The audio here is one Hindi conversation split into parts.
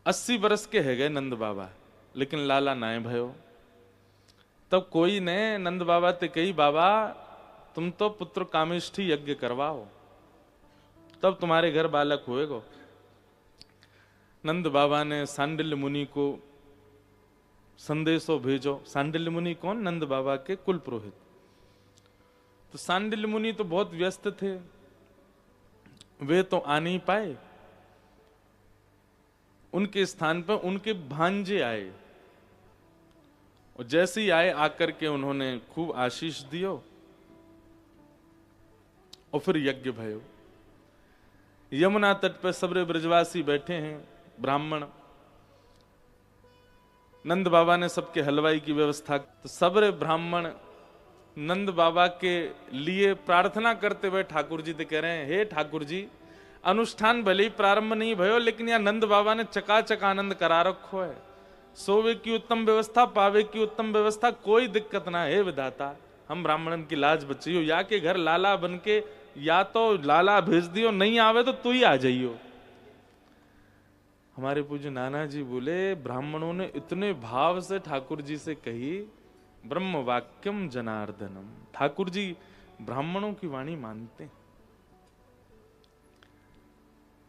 80 बरस के है गए नंद बाबा, लेकिन लाला नाए भयो। तब कोई ने नंद बाबा ते कही, बाबा तुम तो पुत्र कामेष्ठी यज्ञ करवाओ, तब तुम्हारे घर बालक होएगो। नंद बाबा ने सांडिल्य मुनि को संदेशो भेजो। सांडिल्य मुनि कौन? नंद बाबा के कुल पुरोहित। तो सांडिल्य मुनि तो बहुत व्यस्त थे, वे तो आ नहीं पाए। उनके स्थान पर उनके भांजे आए, और जैसे ही आए आकर के उन्होंने खूब आशीष दियो, और फिर यज्ञ भयो। यमुना तट पर सबरे ब्रजवासी बैठे हैं, ब्राह्मण। नंद बाबा ने सबके हलवाई की व्यवस्था, तो सबरे ब्राह्मण नंद बाबा के लिए प्रार्थना करते हुए ठाकुर जी से कह रहे हैं, हे ठाकुर जी, अनुष्ठान भले ही प्रारंभ नहीं भयो, लेकिन यह नंद बाबा ने चकाचक आनंद करा रखो है। सोवे की उत्तम व्यवस्था, पावे की उत्तम व्यवस्था, कोई दिक्कत ना है विधाता। हम ब्राह्मणन की लाज बचियो, या के घर लाला बन के या तो लाला भेज दियो, नहीं आवे तो तू ही आ जाइयो। हमारे पूज्य नाना जी बोले, ब्राह्मणों ने इतने भाव से ठाकुर जी से कही, ब्रह्म वाक्यम जनार्दनम। ठाकुर जी ब्राह्मणों की वाणी मानते हैं।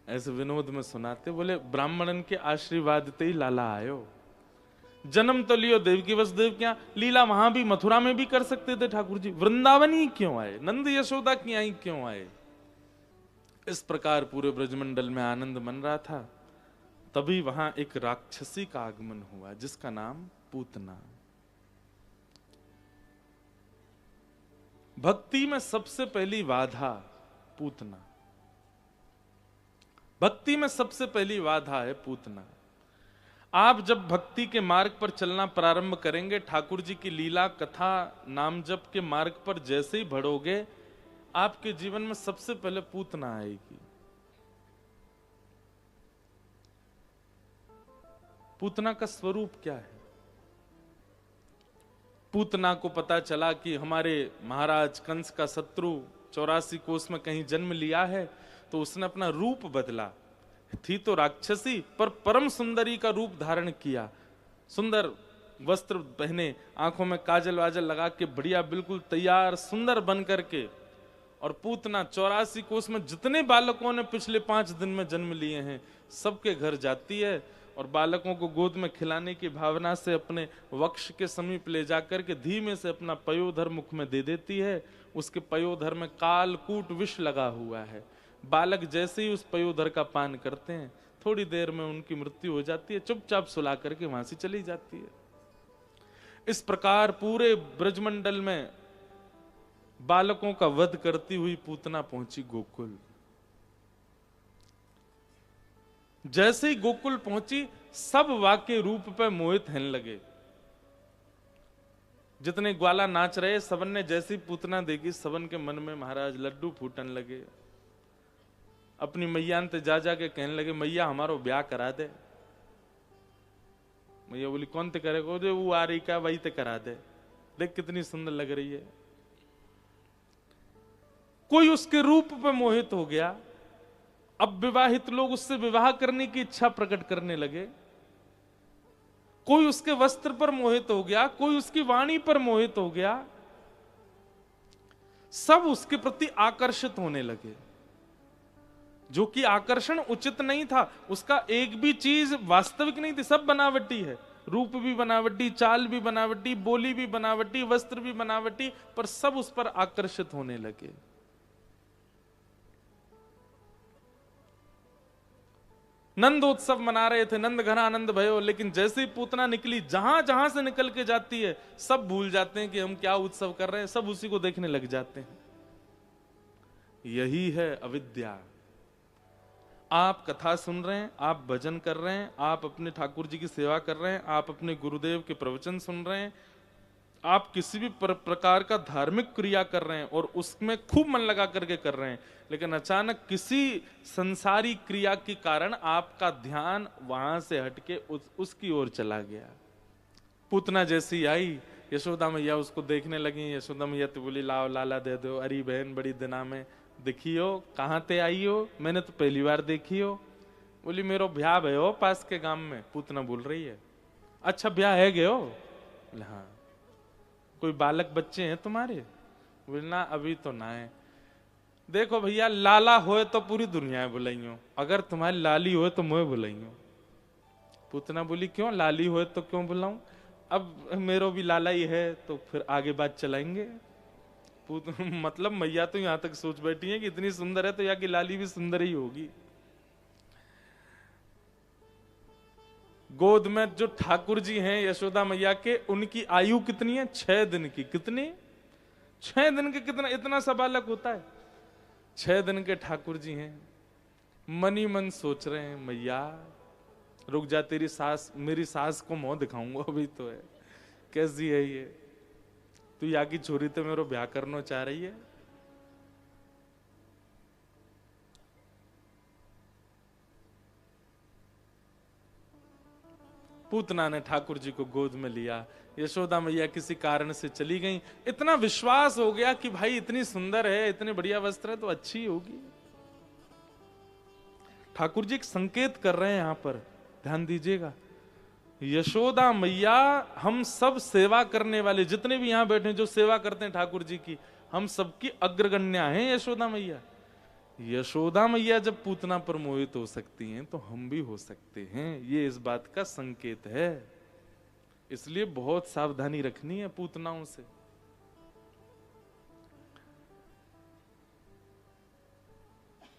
ऐसे विनोद में सुनाते, बोले ब्राह्मणन के आशीर्वाद ते ही लाला आयो। जन्म तो लियो देवकी वसुदेव क्या, लीला वहां भी मथुरा में भी कर सकते थे ठाकुर जी, वृंदावन ही क्यों आए, नंद यशोदा की आई क्यों आए। इस प्रकार पूरे ब्रजमंडल में आनंद मन रहा था। तभी वहां एक राक्षसी का आगमन हुआ, जिसका नाम पूतना। भक्ति में सबसे पहली बाधा पूतना, भक्ति में सबसे पहली बाधा है पूतना। आप जब भक्ति के मार्ग पर चलना प्रारंभ करेंगे, ठाकुर जी की लीला कथा नाम जप के मार्ग पर जैसे ही बढ़ोगे, आपके जीवन में सबसे पहले पूतना आएगी। पूतना का स्वरूप क्या है? पूतना को पता चला कि हमारे महाराज कंस का शत्रु 84 कोस में कहीं जन्म लिया है, तो उसने अपना रूप बदला। थी तो राक्षसी, पर परम सुंदरी का रूप धारण किया। सुंदर वस्त्र पहने, आंखों में काजल वाजल लगा के बढ़िया बिल्कुल तैयार सुंदर बन करके, और पूतना 84 कोस में जितने बालकों ने पिछले 5 दिन में जन्म लिए हैं, सबके घर जाती है, और बालकों को गोद में खिलाने की भावना से अपने वक्ष के समीप ले जाकर के धीमे से अपना पयोधर मुख में दे देती है। उसके पयोधर में कालकूट विष लगा हुआ है। बालक जैसे ही उस पयोधर का पान करते हैं, थोड़ी देर में उनकी मृत्यु हो जाती है, चुपचाप सुला करके वहां से चली जाती है। इस प्रकार पूरे ब्रजमंडल में बालकों का वध करती हुई पूतना पहुंची गोकुल। जैसे ही गोकुल पहुंची, सब वाके रूप पे मोहित होने लगे। जितने ग्वाला नाच रहे, सबन ने जैसी पूतना देखी, सबन के मन में महाराज लड्डू फूटन लगे। अपनी मैया ने जा जाके कहने लगे, मैया हमारो ब्याह करा दे। मैया बोली, कौन ते करेगा? वो आ रही का, वही ते करा दे, देख कितनी सुंदर लग रही है। कोई उसके रूप पे मोहित हो गया। अब विवाहित लोग उससे विवाह करने की इच्छा प्रकट करने लगे। कोई उसके वस्त्र पर मोहित हो गया, कोई उसकी वाणी पर मोहित हो गया। सब उसके प्रति आकर्षित होने लगे, जो कि आकर्षण उचित नहीं था। उसका एक भी चीज वास्तविक नहीं थी, सब बनावटी है। रूप भी बनावटी, चाल भी बनावटी, बोली भी बनावटी, वस्त्र भी बनावटी, पर सब उस पर आकर्षित होने लगे। नंदोत्सव मना रहे थे, नंद घना आनंद भयो, लेकिन जैसे ही पूतना निकली, जहां जहां से निकल के जाती है, सब भूल जाते हैं कि हम क्या उत्सव कर रहे हैं, सब उसी को देखने लग जाते हैं। यही है अविद्या। आप कथा सुन रहे हैं, आप भजन कर रहे हैं, आप अपने ठाकुर जी की सेवा कर रहे हैं, आप अपने गुरुदेव के प्रवचन सुन रहे हैं, आप किसी भी प्रकार का धार्मिक क्रिया कर रहे हैं और उसमें खूब मन लगा करके कर रहे हैं, लेकिन अचानक किसी संसारी क्रिया के कारण आपका ध्यान वहां से हटके उसकी ओर चला गया। पूतना जैसी आई, यशोदा मैया उसको देखने लगी। यशोदा मैया तो बोली, लाओ लाला दे दो। अरे बहन, बड़ी दिना में दिखी हो, कहाँ ते आई हो? मैंने तो पहली बार देखी हो। बोली मेरो ब्याह भयो पास के गांव में। पूतना बोल रही है अच्छा ब्याह है गयो? बोले हाँ। कोई बालक बच्चे हैं तुम्हारे? बोले ना अभी तो ना है। देखो भैया लाला होए तो पूरी दुनिया बुलाइयो, अगर तुम्हारी लाली होए तो मुझे बुलाइयो। पूतना बोली क्यों लाली होए तो क्यों बुलाऊं? अब मेरो भी लाला ही है तो फिर आगे बात चलाएंगे। मतलब मैया तो यहां तक सोच बैठी है कि इतनी सुंदर है तो यहाँ की लाली भी सुंदर ही होगी। गोद में जो ठाकुर जी हैं यशोदा मैया के, उनकी आयु कितनी है? 6 दिन की। कितनी? 6 दिन के। कितना इतना सा बालक होता है? 6 दिन के ठाकुर जी हैं। मन ही मन सोच रहे हैं मैया रुक जा, तेरी सास मेरी सास को मुंह दिखाऊंगा अभी तो है। कैसी है ये? तू यहाँ की छोरी तो मेरे ब्याह करना चाह रही है? पूतना ने ठाकुर जी को गोद में लिया। यशोदा मैया किसी कारण से चली गई। इतना विश्वास हो गया कि भाई इतनी सुंदर है, इतने बढ़िया वस्त्र है तो अच्छी होगी। ठाकुर जी एक संकेत कर रहे हैं यहां पर, ध्यान दीजिएगा। यशोदा मैया हम सब सेवा करने वाले जितने भी यहां बैठे जो सेवा करते हैं ठाकुर जी की, हम सबकी अग्रगण्या हैं यशोदा मैया। यशोदा मैया जब पूतना पर मोहित हो सकती हैं तो हम भी हो सकते हैं, ये इस बात का संकेत है। इसलिए बहुत सावधानी रखनी है पूतनाओं से।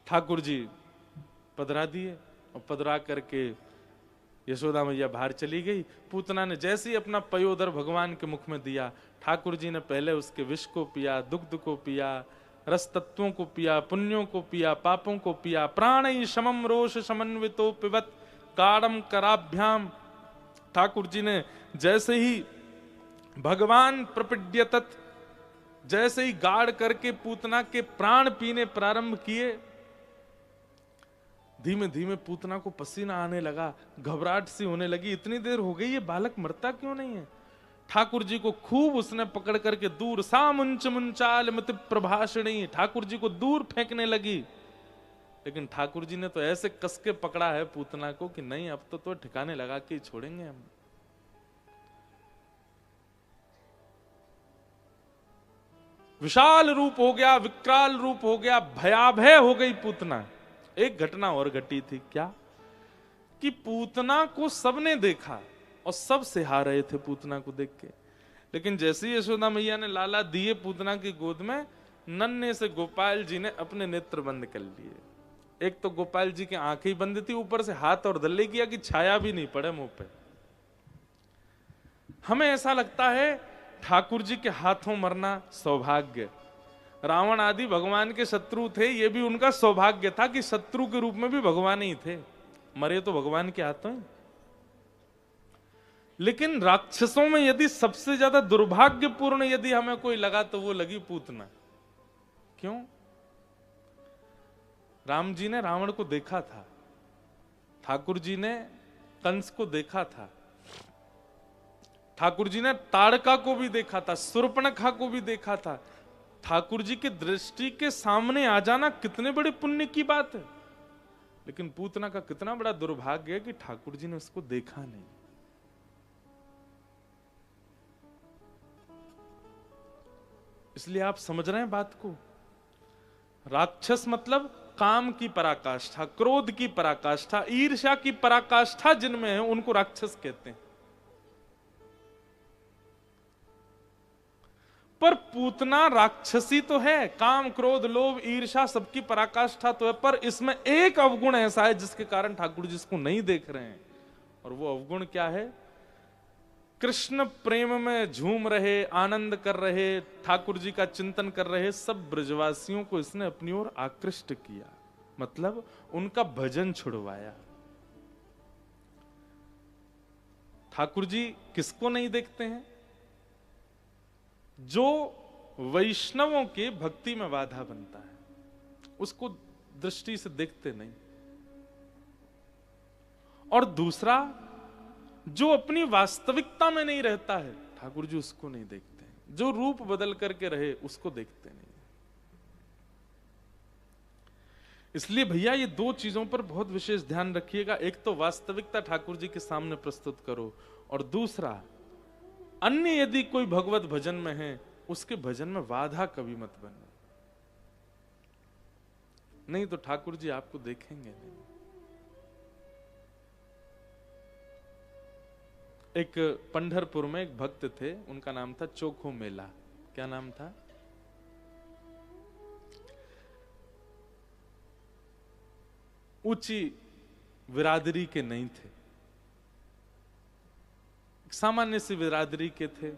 ठाकुर जी पधरा दिए और पधरा करके यशोदा मैया बाहर चली गई। पूतना ने जैसे ही अपना पयोदर भगवान के मुख में दिया, ठाकुर जी ने पहले उसके विष को पिया, दुग्ध को पिया, रस तत्वों को पिया, पुण्यों को पिया, पापों को पिया। प्राण शमम रोष समन्वितो पिबत गाढ़म कराभ्याम। ठाकुर जी ने जैसे ही भगवान प्रपद्यतत, जैसे ही गाढ़ करके पूतना के प्राण पीने प्रारंभ किए, धीमे धीमे पूतना को पसीना आने लगा, घबराहट सी होने लगी। इतनी देर हो गई, ये बालक मरता क्यों नहीं है? ठाकुर जी को खूब उसने पकड़ करके दूर, सा मुंच मुंचाल मति प्रभाषणी, ठाकुर जी को दूर फेंकने लगी। लेकिन ठाकुर जी ने तो ऐसे कस के पकड़ा है पूतना को कि नहीं अब तो ठिकाने लगा के ही छोड़ेंगे हम। विशाल रूप हो गया, विकराल रूप हो गया, भयाभय हो गई पूतना। एक घटना और घटी थी, क्या कि पूतना को सबने देखा और सब सिहा रहे थे पूतना को देख के। लेकिन जैसे ही यशोदा मैया ने लाला दिए पूतना की गोद में, नन्हे से गोपाल जी ने अपने नेत्र बंद कर लिए। एक तो गोपाल जी की आंखें बंद थी, ऊपर से हाथ और दल्ले किया कि छाया भी नहीं पड़े मुंह पे। हमें ऐसा लगता है ठाकुर जी के हाथों मरना सौभाग्य। रावण आदि भगवान के शत्रु थे, ये भी उनका सौभाग्य था कि शत्रु के रूप में भी भगवान ही थे, मरे तो भगवान के हाथों ही। लेकिन राक्षसों में यदि सबसे ज्यादा दुर्भाग्यपूर्ण यदि हमें कोई लगा तो वो लगी पूतना। क्यों? राम जी ने रावण को देखा था, ठाकुर जी ने कंस को देखा था, ठाकुर जी ने ताड़का को भी देखा था, शूर्पणखा को भी देखा था। ठाकुर जी के दृष्टि के सामने आ जाना कितने बड़े पुण्य की बात है। लेकिन पूतना का कितना बड़ा दुर्भाग्य है कि ठाकुर जी ने उसको देखा नहीं। इसलिए आप समझ रहे हैं बात को। राक्षस मतलब काम की पराकाष्ठा, क्रोध की पराकाष्ठा, ईर्ष्या की पराकाष्ठा जिनमें है उनको राक्षस कहते हैं। पर पूतना राक्षसी तो है, काम क्रोध लोभ ईर्ष्या सबकी पराकाष्ठा तो है, पर इसमें एक अवगुण ऐसा है जिसके कारण ठाकुर जी इसको नहीं देख रहे हैं। और वो अवगुण क्या है? कृष्ण प्रेम में झूम रहे, आनंद कर रहे, ठाकुर जी का चिंतन कर रहे सब ब्रजवासियों को इसने अपनी ओर आकृष्ट किया, मतलब उनका भजन छुड़वाया। ठाकुर जी किसको नहीं देखते हैं? जो वैष्णवों के भक्ति में बाधा बनता है उसको दृष्टि से देखते नहीं। और दूसरा, जो अपनी वास्तविकता में नहीं रहता है ठाकुर जी उसको नहीं देखते हैं। जो रूप बदल करके रहे उसको देखते नहीं। इसलिए भैया ये दो चीजों पर बहुत विशेष ध्यान रखिएगा। एक तो वास्तविकता ठाकुर जी के सामने प्रस्तुत करो, और दूसरा अन्य यदि कोई भगवत भजन में है उसके भजन में बाधा कभी मत बनो, नहीं तो ठाकुर जी आपको देखेंगे नहीं। एक पंढरपुर में एक भक्त थे, उनका नाम था चोखो मेला। क्या नाम था? ऊंची बिरादरी के नहीं थे, सामान्य सी बिरादरी के थे।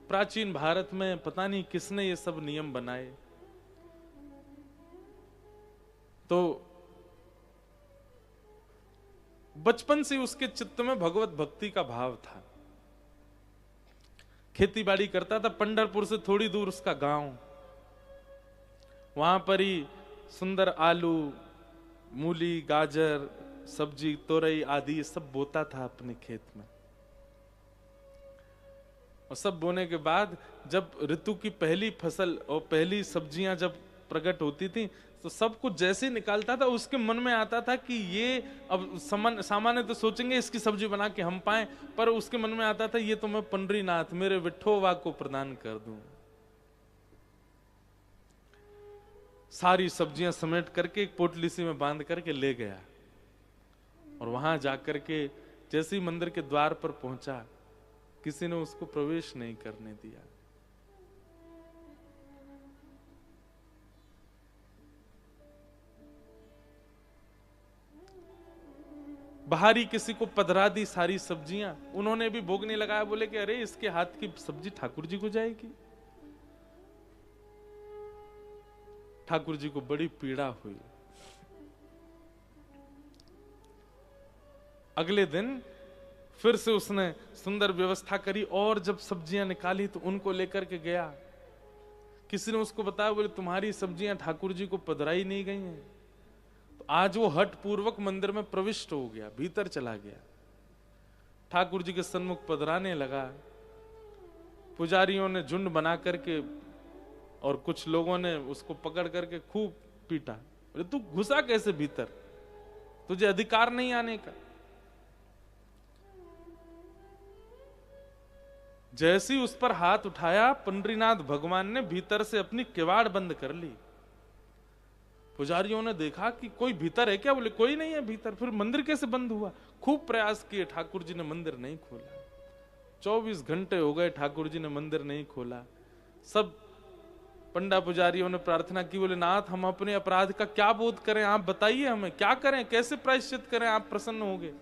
प्राचीन भारत में पता नहीं किसने ये सब नियम बनाए, तो बचपन से उसके चित्त में भगवत भक्ति का भाव था। खेती बाड़ी करता था, पंढरपुर से थोड़ी दूर उसका गांव, वहां पर ही सुंदर आलू, मूली, गाजर, सब्जी, तोरई आदि सब बोता था अपने खेत में। और सब बोने के बाद जब ऋतु की पहली फसल और पहली सब्जियां जब प्रकट होती थी, तो सब कुछ जैसे निकालता था उसके मन में आता था कि ये अब सामान्य तो सोचेंगे इसकी सब्जी बना के हम पाएं, पर उसके मन में आता था ये तो मैं पंडरीनाथ मेरे विठोवा को प्रदान कर दूं। सारी सब्जियां समेट करके एक पोटली सी में बांध करके ले गया, और वहां जाकर के जैसे ही मंदिर के द्वार पर पहुंचा, किसी ने उसको प्रवेश नहीं करने दिया। बाहरी किसी को पधरा दी सारी सब्जियां, उन्होंने भी भोग नहीं लगाया, बोले कि अरे इसके हाथ की सब्जी ठाकुर जी को जाएगी। ठाकुर जी को बड़ी पीड़ा हुई। अगले दिन फिर से उसने सुंदर व्यवस्था करी, और जब सब्जियां निकाली तो उनको लेकर के गया। किसी ने उसको बताया, बोले तुम्हारी सब्जियां ठाकुर जी को पधराई नहीं गई हैं। तो आज वो हठ पूर्वक मंदिर में प्रविष्ट हो गया, भीतर चला गया, ठाकुर जी के सन्मुख पधराने लगा। पुजारियों ने झुंड बना करके और कुछ लोगों ने उसको पकड़ करके खूब पीटा। बोले तू घुसा कैसे भीतर, तुझे अधिकार नहीं आने का। जैसे ही उस पर हाथ उठाया, पंडरीनाथ भगवान ने भीतर से अपनी किवाड़ बंद कर ली। पुजारियों ने देखा कि कोई भीतर है क्या, बोले कोई नहीं है भीतर। फिर मंदिर कैसे बंद हुआ? खूब प्रयास किए, ठाकुर जी ने मंदिर नहीं खोला। 24 घंटे हो गए, ठाकुर जी ने मंदिर नहीं खोला। सब पंडा पुजारियों ने प्रार्थना की, बोले नाथ हम अपने अपराध का क्या बोध करें, आप बताइए हमें क्या करें, कैसे प्रायश्चित करें, आप प्रसन्न होंगे।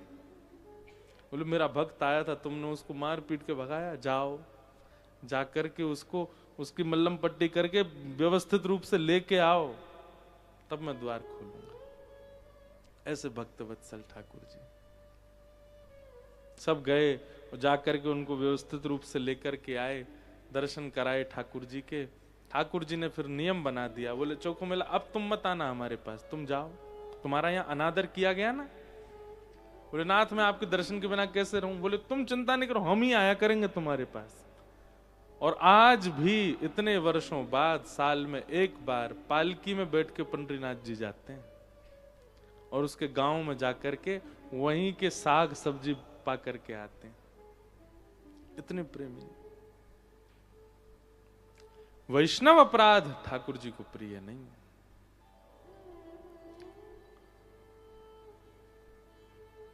बोले मेरा भक्त आया था, तुमने उसको मार पीट के भगाया, जाओ जाकर के उसको उसकी मल्लम पट्टी करके व्यवस्थित रूप से लेके आओ, तब मैं द्वार खोलूंगा। ऐसे भक्त वत्सल ठाकुर जी। सब गए और जाकर के उनको व्यवस्थित रूप से लेकर के आए, दर्शन कराए ठाकुर जी के। ठाकुर जी ने फिर नियम बना दिया, बोले चोखो मेला अब तुम मत आना हमारे पास, तुम जाओ, तुम्हारा यहाँ अनादर किया गया ना। बोले नाथ मैं आपके दर्शन के बिना कैसे रहूं? बोले तुम चिंता नहीं करो, हम ही आया करेंगे तुम्हारे पास। और आज भी इतने वर्षों बाद साल में एक बार पालकी में बैठ के पंडरीनाथ जी जाते हैं, और उसके गांव में जाकर के वहीं के साग सब्जी पा करके आते हैं। इतने प्रेमी। वैष्णव अपराध ठाकुर जी को प्रिय नहीं है।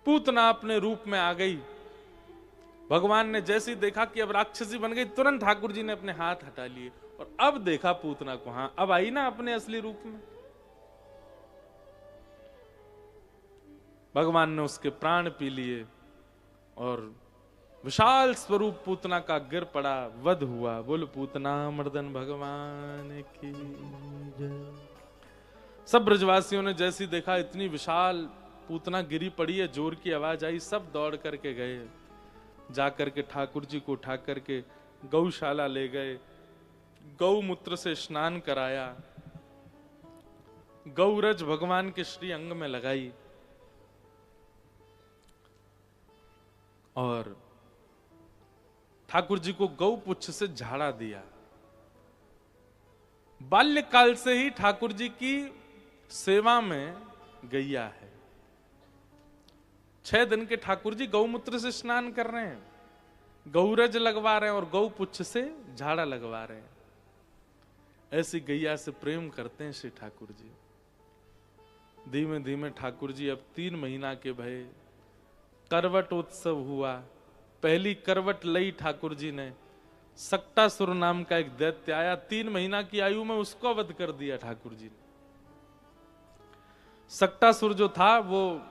पूतना अपने रूप में आ गई। भगवान ने जैसे ही देखा कि अब राक्षसी बन गई, तुरंत ठाकुर जी ने अपने हाथ हटा लिए, और अब देखा पूतना को, हाँ अब आई ना अपने असली रूप में। भगवान ने उसके प्राण पी लिए, और विशाल स्वरूप पूतना का गिर पड़ा, वध हुआ। बोल पूतना मर्दन भगवान की जय। सब ब्रजवासियों ने जैसे ही देखा इतनी विशाल पूतना गिरी पड़ी है, जोर की आवाज आई, सब दौड़ करके गए। जाकर के ठाकुर जी को उठा करके गौशाला ले गए, गौमूत्र से स्नान कराया, गौरज भगवान के श्री अंग में लगाई, और ठाकुर जी को गौ पुच्छ से झाड़ा दिया। बाल्यकाल से ही ठाकुर जी की सेवा में गैया है। 6 दिन के ठाकुर जी गौमूत्र से स्नान कर रहे हैं, गौरज लगवा रहे हैं और गौ पुच्छ से झाड़ा लगवा रहे हैं। ऐसी गैया से प्रेम करते हैं श्री ठाकुर जी। धीमे धीमे ठाकुर जी अब 3 महीना के भये। करवट उत्सव हुआ। पहली करवट लई ठाकुर जी ने। सक्टासुर नाम का एक दैत्य आया, 3 महीना की आयु में उसको वध कर दिया ठाकुर जी ने। सक्टासुर जो था वो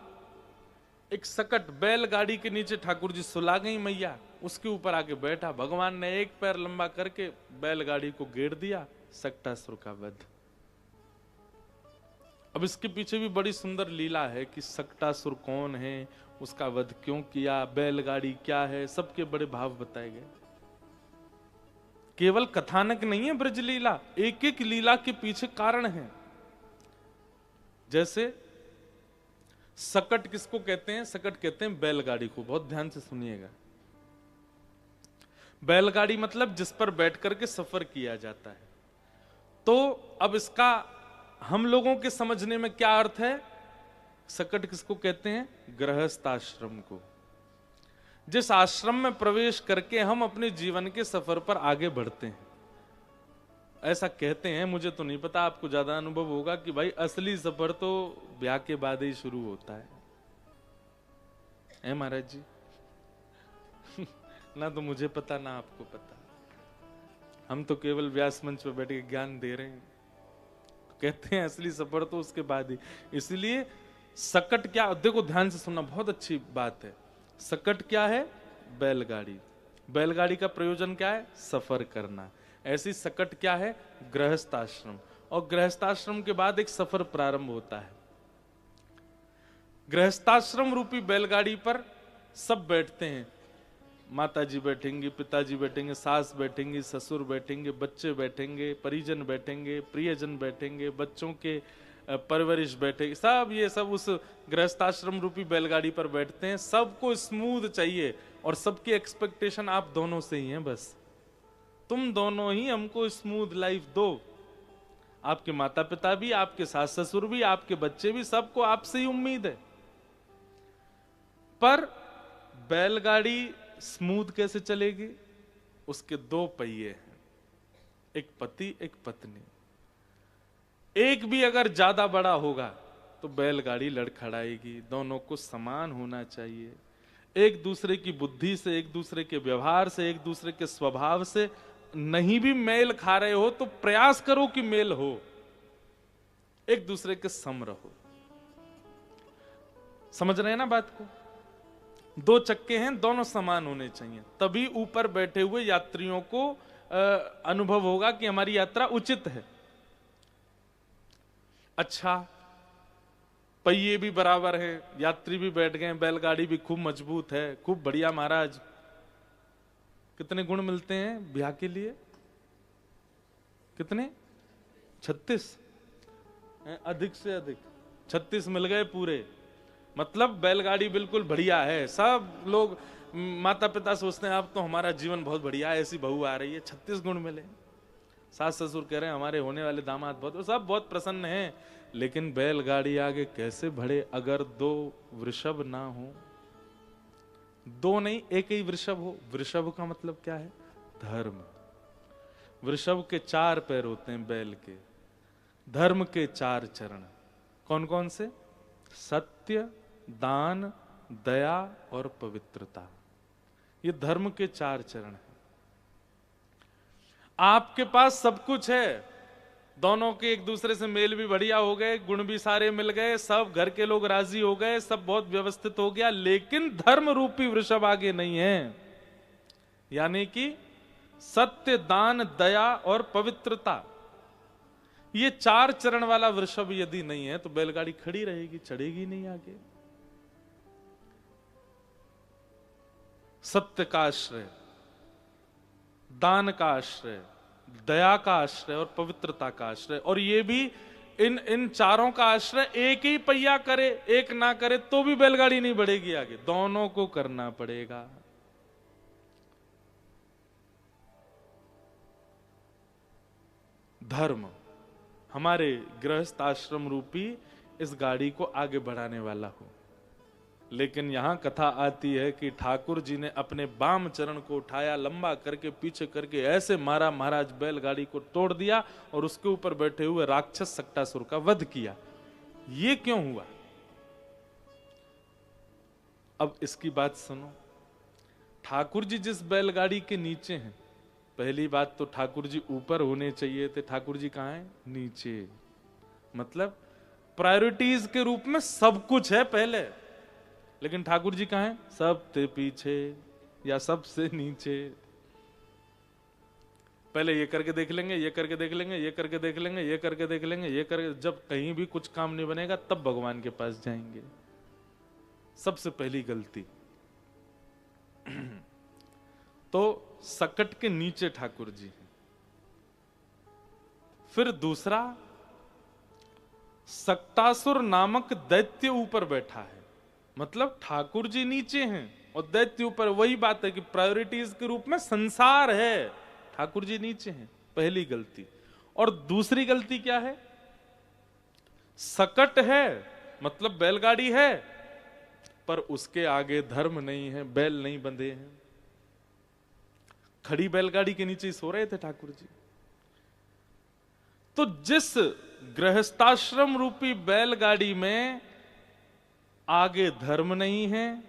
एक सकट बैलगाड़ी के नीचे ठाकुर जी सुला गई मैया, उसके ऊपर आके बैठा। भगवान ने एक पैर लंबा करके बैलगाड़ी को घेर दिया। सक्टासुर का वध। अब इसके पीछे भी बड़ी सुंदर लीला है कि सक्टासुर कौन है, उसका वध क्यों किया, बैलगाड़ी क्या है, सबके बड़े भाव बताए गए। केवल कथानक नहीं है ब्रज लीला, एक एक लीला के पीछे कारण है। जैसे सकट किसको कहते हैं? सकट कहते हैं बैलगाड़ी को। बहुत ध्यान से सुनिएगा। बैलगाड़ी मतलब जिस पर बैठ करके सफर किया जाता है। तो अब इसका हम लोगों के समझने में क्या अर्थ है? सकट किसको कहते हैं? गृहस्थ आश्रम को। जिस आश्रम में प्रवेश करके हम अपने जीवन के सफर पर आगे बढ़ते हैं, ऐसा कहते हैं। मुझे तो नहीं पता, आपको ज्यादा अनुभव होगा कि भाई असली सफर तो ब्याह के बाद ही शुरू होता है महाराज जी? ना तो मुझे पता ना आपको पता। हम तो केवल व्यास मंच पर बैठ के ज्ञान दे रहे हैं। कहते हैं असली सफर तो उसके बाद ही। इसलिए सकट क्या, देखो ध्यान से सुनना, बहुत अच्छी बात है। सकट क्या है? बैलगाड़ी। बैलगाड़ी का प्रयोजन क्या है? सफर करना। ऐसी सकट क्या है? गृहस्थ आश्रम। और गृहस्थाश्रम के बाद एक सफर प्रारंभ होता है। गृहस्थाश्रम रूपी बैलगाड़ी पर सब बैठते हैं। माताजी बैठेंगी, पिताजी बैठेंगे, सास बैठेंगी, ससुर बैठेंगे, बच्चे बैठेंगे, परिजन बैठेंगे, प्रियजन बैठेंगे, बच्चों के परवरिश बैठेगी, सब ये सब उस गृहस्थाश्रम रूपी बैलगाड़ी पर बैठते हैं। सबको स्मूथ चाहिए और सबकी एक्सपेक्टेशन आप दोनों से ही है। बस तुम दोनों ही हमको स्मूथ लाइफ दो। आपके माता पिता भी, आपके सास ससुर भी, आपके बच्चे भी, सबको आपसे ही उम्मीद है। पर बैलगाड़ी स्मूथ कैसे चलेगी? उसके 2 पहिए हैं, एक पति एक पत्नी। एक भी अगर ज्यादा बड़ा होगा तो बैलगाड़ी लड़खड़ाएगी। दोनों को समान होना चाहिए। एक दूसरे की बुद्धि से, एक दूसरे के व्यवहार से, एक दूसरे के स्वभाव से नहीं भी मेल खा रहे हो तो प्रयास करो कि मेल हो। एक दूसरे के सम रहो। समझ रहे हैं ना बात को? 2 चक्के हैं, दोनों समान होने चाहिए, तभी ऊपर बैठे हुए यात्रियों को अनुभव होगा कि हमारी यात्रा उचित है। अच्छा, पहिए भी बराबर है, यात्री भी बैठ गए, बैलगाड़ी भी खूब मजबूत है, खूब बढ़िया महाराज। कितने गुण मिलते हैं ब्याह के लिए? कितने? 36। अधिक से अधिक 36 मिल गए पूरे। मतलब बैलगाड़ी बिल्कुल बढ़िया है। सब लोग, माता पिता सोचते हैं अब तो हमारा जीवन बहुत बढ़िया है, ऐसी बहू आ रही है। 36 गुण मिले। सास ससुर कह रहे हैं हमारे होने वाले दामाद बहुत, सब बहुत प्रसन्न हैं। लेकिन बैलगाड़ी आगे कैसे बढ़े अगर 2 वृषभ ना हो? 2 नहीं, एक ही वृषभ हो। वृषभ का मतलब क्या है? धर्म। वृषभ के 4 पैर होते हैं बैल के। धर्म के 4 चरण कौन कौन से? सत्य, दान, दया और पवित्रता। ये धर्म के 4 चरण हैं। आपके पास सब कुछ है, दोनों के एक दूसरे से मेल भी बढ़िया हो गए, गुण भी सारे मिल गए, सब घर के लोग राजी हो गए, सब बहुत व्यवस्थित हो गया, लेकिन धर्म रूपी वृषभ आगे नहीं है। यानी कि सत्य, दान, दया और पवित्रता, ये 4 चरण वाला वृषभ यदि नहीं है तो बैलगाड़ी खड़ी रहेगी, चढ़ेगी नहीं आगे। सत्य का आश्रय, दान का आश्रय, दया का आश्रय और पवित्रता का आश्रय। और ये भी इन चारों का आश्रय एक ही पहिया करे, एक ना करे तो भी बैलगाड़ी नहीं बढ़ेगी आगे, दोनों को करना पड़ेगा। धर्म, हमारे गृहस्थ आश्रम रूपी इस गाड़ी को आगे बढ़ाने वाला हो। लेकिन यहां कथा आती है कि ठाकुर जी ने अपने बाम चरण को उठाया, लंबा करके पीछे करके ऐसे मारा, महाराज बैलगाड़ी को तोड़ दिया और उसके ऊपर बैठे हुए राक्षस सक्टासुर का वध किया। ये क्यों हुआ? अब इसकी बात सुनो। ठाकुर जी जिस बैलगाड़ी के नीचे हैं, पहली बात तो ठाकुर जी ऊपर होने चाहिए थे, ठाकुर जी कहां हैं? नीचे। मतलब प्रायोरिटीज के रूप में सब कुछ है पहले, लेकिन ठाकुर जी कहां हैं? सबसे पीछे या सबसे नीचे। पहले ये करके देख लेंगे, ये करके देख लेंगे, ये करके देख लेंगे, ये करके देख लेंगे, ये करके, जब कहीं भी कुछ काम नहीं बनेगा तब भगवान के पास जाएंगे। सबसे पहली गलती। तो सकट के नीचे ठाकुर जी हैं। फिर दूसरा, सक्टासुर नामक दैत्य ऊपर बैठा है, मतलब ठाकुर जी नीचे हैं और दैत्य ऊपर। वही बात है कि प्रायोरिटीज के रूप में संसार है, ठाकुर जी नीचे हैं, पहली गलती। और दूसरी गलती क्या है? सकट है मतलब बैलगाड़ी है, पर उसके आगे धर्म नहीं है, बैल नहीं बंधे हैं। खड़ी बैलगाड़ी के नीचे ही सो रहे थे ठाकुर जी। तो जिस गृहस्थाश्रम रूपी बैलगाड़ी में आगे धर्म नहीं है,